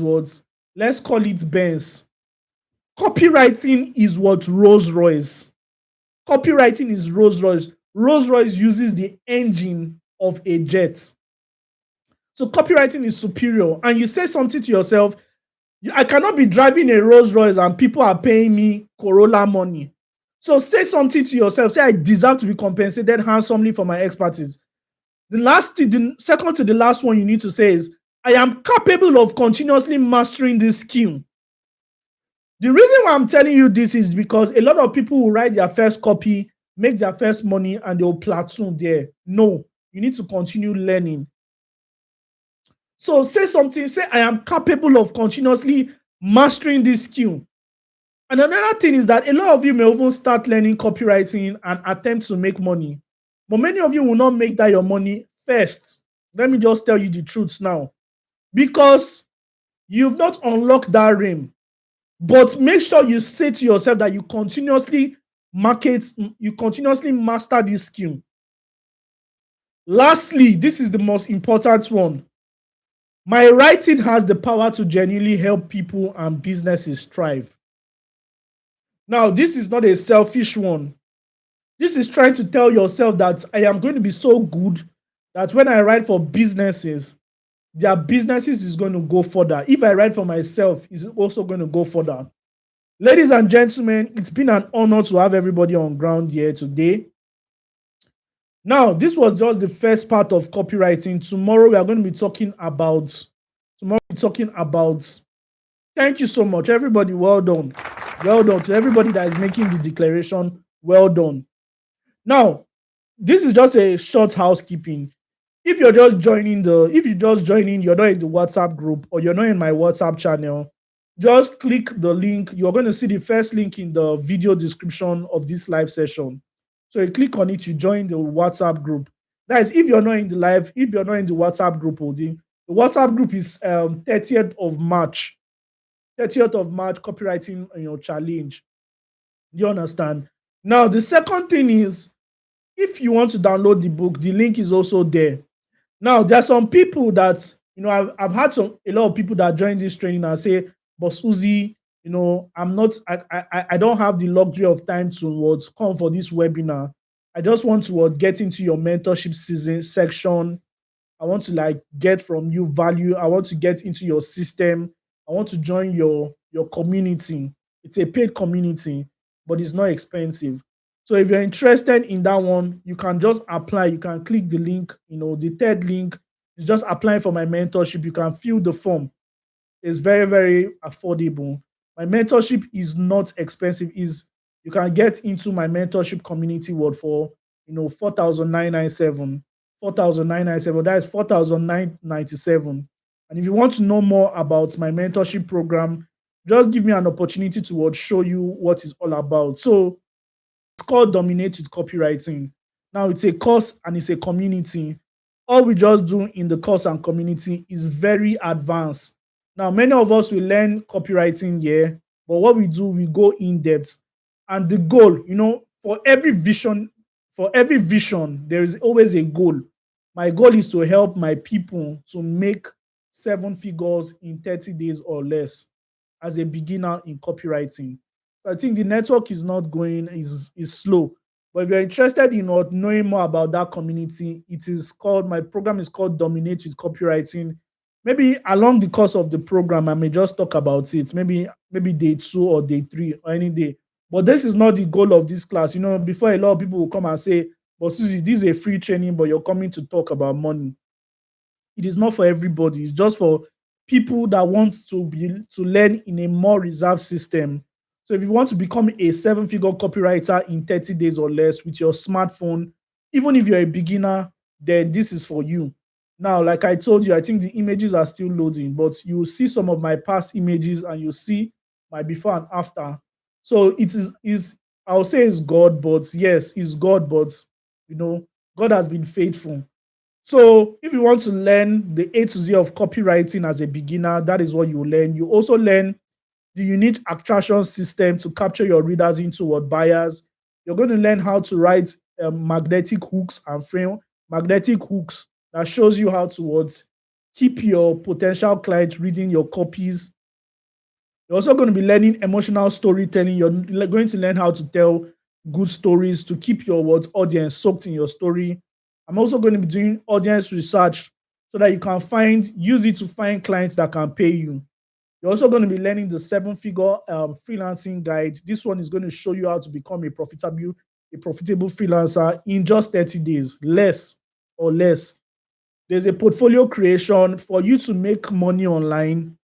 what? Let's call it Benz. Copywriting is what? Rolls Royce. Copywriting is Rolls Royce. Rolls Royce uses the engine of a jet. So copywriting is superior. And you say something to yourself, I cannot be driving a Rolls Royce and people are paying me Corolla money. So say something to yourself. Say, I deserve to be compensated handsomely for my expertise. The second to the last one you need to say is, I am capable of continuously mastering this skill. The reason why I'm telling you this is because a lot of people will write their first copy, make their first money, and they'll platoon there. No, you need to continue learning. So say something, say, I am capable of continuously mastering this skill. And another thing is that a lot of you may even start learning copywriting and attempt to make money. But many of you will not make that your money first. Let me just tell you the truth now. Because you've not unlocked that realm. But make sure you say to yourself that you continuously master this skill. Lastly, this is the most important one. My writing has the power to genuinely help people and businesses thrive. Now, this is not a selfish one. This is trying to tell yourself that I am going to be so good that when I write for businesses, their businesses is going to go further. If I write for myself, it's also going to go further. Ladies and gentlemen, it's been an honor to have everybody on ground here today. Now, this was just the first part of copywriting. Tomorrow we are going to be talking about thank you so much, everybody. Well done. Well done to everybody that is making the declaration. Well done. Now, this is just a short housekeeping. If you're just joining, you're not in the WhatsApp group or you're not in my WhatsApp channel, just click the link. You're going to see the first link in the video description of this live session. So you click on it, you join the WhatsApp group. That is, if you're not in the WhatsApp group, the WhatsApp group is 30th of March. 30th of March copywriting challenge. You understand? Now, the second thing is, if you want to download the book, the link is also there. Now, there are some people that, I've had a lot of people that join this training and say, Boss Uzi, I don't have the luxury of time to come for this webinar. I just want to get into your mentorship section. I want to get from you value. I want to get into your system. I want to join your community. It's a paid community, but it's not expensive. So if you're interested in that one, you can just apply. You can click the link. The third link is just applying for my mentorship. You can fill the form. It's very, very affordable. My mentorship is not expensive. You can get into my mentorship community for 4,997. 4,997. That is 4,997. And if you want to know more about my mentorship program, just give me an opportunity to show you what it's all about. So it's called Dominate with Copywriting. Now, it's a course and it's a community. All we just do in the course and community is very advanced. Now, many of us will learn copywriting here, but what we do, we go in depth. And the goal, for every vision, there is always a goal. My goal is to help my people to make 7 figures in 30 days or less as a beginner in copywriting. So I think the network is not going, is slow. But if you're interested in knowing more about that community, my program is called Dominate with Copywriting. Maybe along the course of the program, I may just talk about it. Maybe day 2 or day 3 or any day. But this is not the goal of this class. Before, a lot of people will come and say, but Susie, this is a free training, but you're coming to talk about money. It is not for everybody. It's just for people that want to learn in a more reserved system. So if you want to become a 7-figure copywriter in 30 days or less with your smartphone, even if you're a beginner, then this is for you. Now, like I told you, I think the images are still loading, but you will see some of my past images and you'll see my before and after. So it is I'll say it's God, but yes, it's God, but God has been faithful. So if you want to learn the A to Z of copywriting as a beginner, that is what you learn. You also learn the unique attraction system to capture your readers into buyers. You're going to learn how to write magnetic hooks and frame magnetic hooks that shows you how to keep your potential clients reading your copies. You're also going to be learning emotional storytelling. You're going to learn how to tell good stories to keep your audience soaked in your story. I'm also going to be doing audience research so that you can use it to find clients that can pay you. You're also going to be learning the 7-figure freelancing guide. This one is going to show you how to become a profitable freelancer in just 30 days, less or less. There's a portfolio creation. For you to make money online,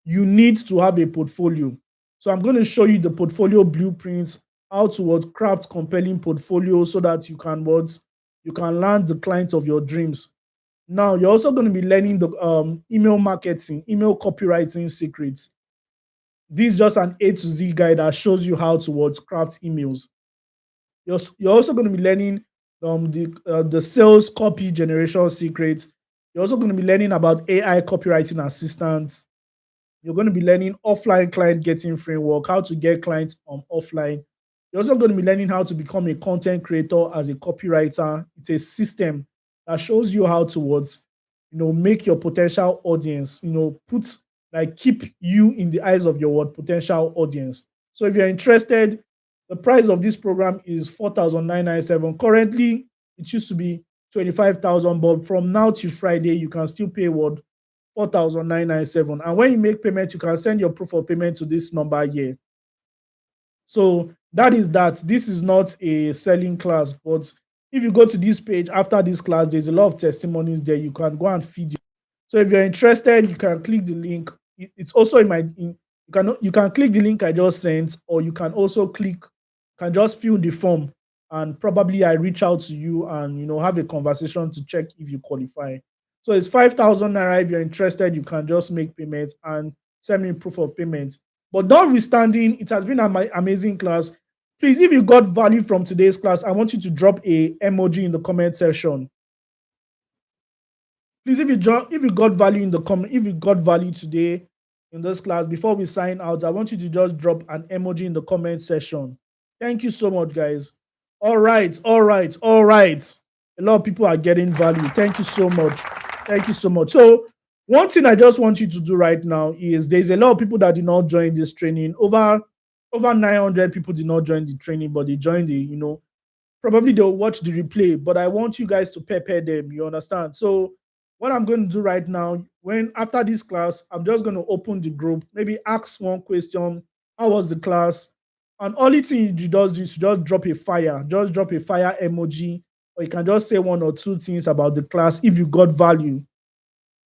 you need to have a portfolio. So I'm going to show you the portfolio blueprints, how to craft compelling portfolio so that you can land the clients of your dreams. Now, you're also going to be learning the email marketing, email copywriting secrets. This is just an A to Z guide that shows you how to craft emails. You're also going to be learning the sales copy generation secrets. You're also going to be learning about AI copywriting assistants. You're going to be learning offline client getting framework, how to get clients offline. You're also going to be learning how to become a content creator as a copywriter. It's a system that shows you how to make your potential audience, keep you in the eyes of your potential audience. So if you're interested, the price of this program is 4,997. Currently, it used to be 25,000. But from now till Friday, you can still pay what 4,997. And when you make payment, you can send your proof of payment to this number here. So that is that. This is not a selling class, but if you go to this page after this class, there's a lot of testimonies there. You can go and feed you. So if you're interested, you can click the link. It's also you can click the link I just sent, or you can also can just fill the form, and probably I reach out to you and have a conversation to check if you qualify. So it's 5,000 naira. If you're interested, you can just make payments and send me proof of payment. But notwithstanding, it has been an amazing class. Please, if you got value from today's class, I want you to drop a emoji in the comment section. Please, if you got value in the comment, if you got value today in this class, before we sign out, I want you to just drop an emoji in the comment section. Thank you so much, guys. All right. A lot of people are getting value. Thank you so much. Thank you so much. So one thing I just want you to do right now is there's a lot of people that did not join this training. Over 900 people did not join the training, but they joined probably they'll watch the replay, but I want you guys to prepare them. You understand? So what I'm going to do right now, after this class, I'm just going to open the group, maybe ask one question. How was the class? And only thing you just do is just drop a fire. Just drop a fire emoji, or you can just say one or two things about the class if you got value.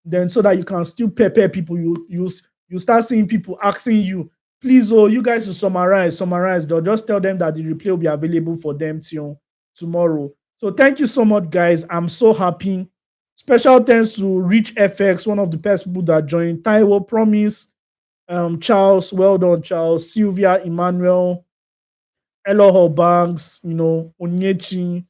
Then so that you can still prepare people. You start seeing people asking you, please, you guys to summarize. They'll just tell them that the replay will be available for them till tomorrow. So thank you so much, guys. I'm so happy. Special thanks to Rich FX, one of the best people that joined. Taiwo, Promise, Charles, well done, Charles, Sylvia, Emmanuel, Eloho Banks, Onyechi.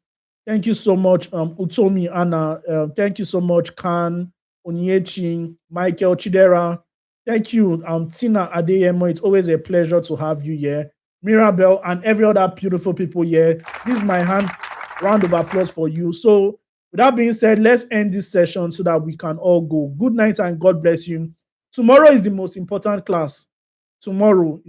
Thank you so much, Utomi, Anna. Thank you so much, Khan, Onyechi, Michael, Chidera. Thank you, Tina Adeyemo. It's always a pleasure to have you here. Mirabel and every other beautiful people here. This is my round of applause for you. So with that being said, let's end this session so that we can all go. Good night and God bless you. Tomorrow is the most important class. Tomorrow is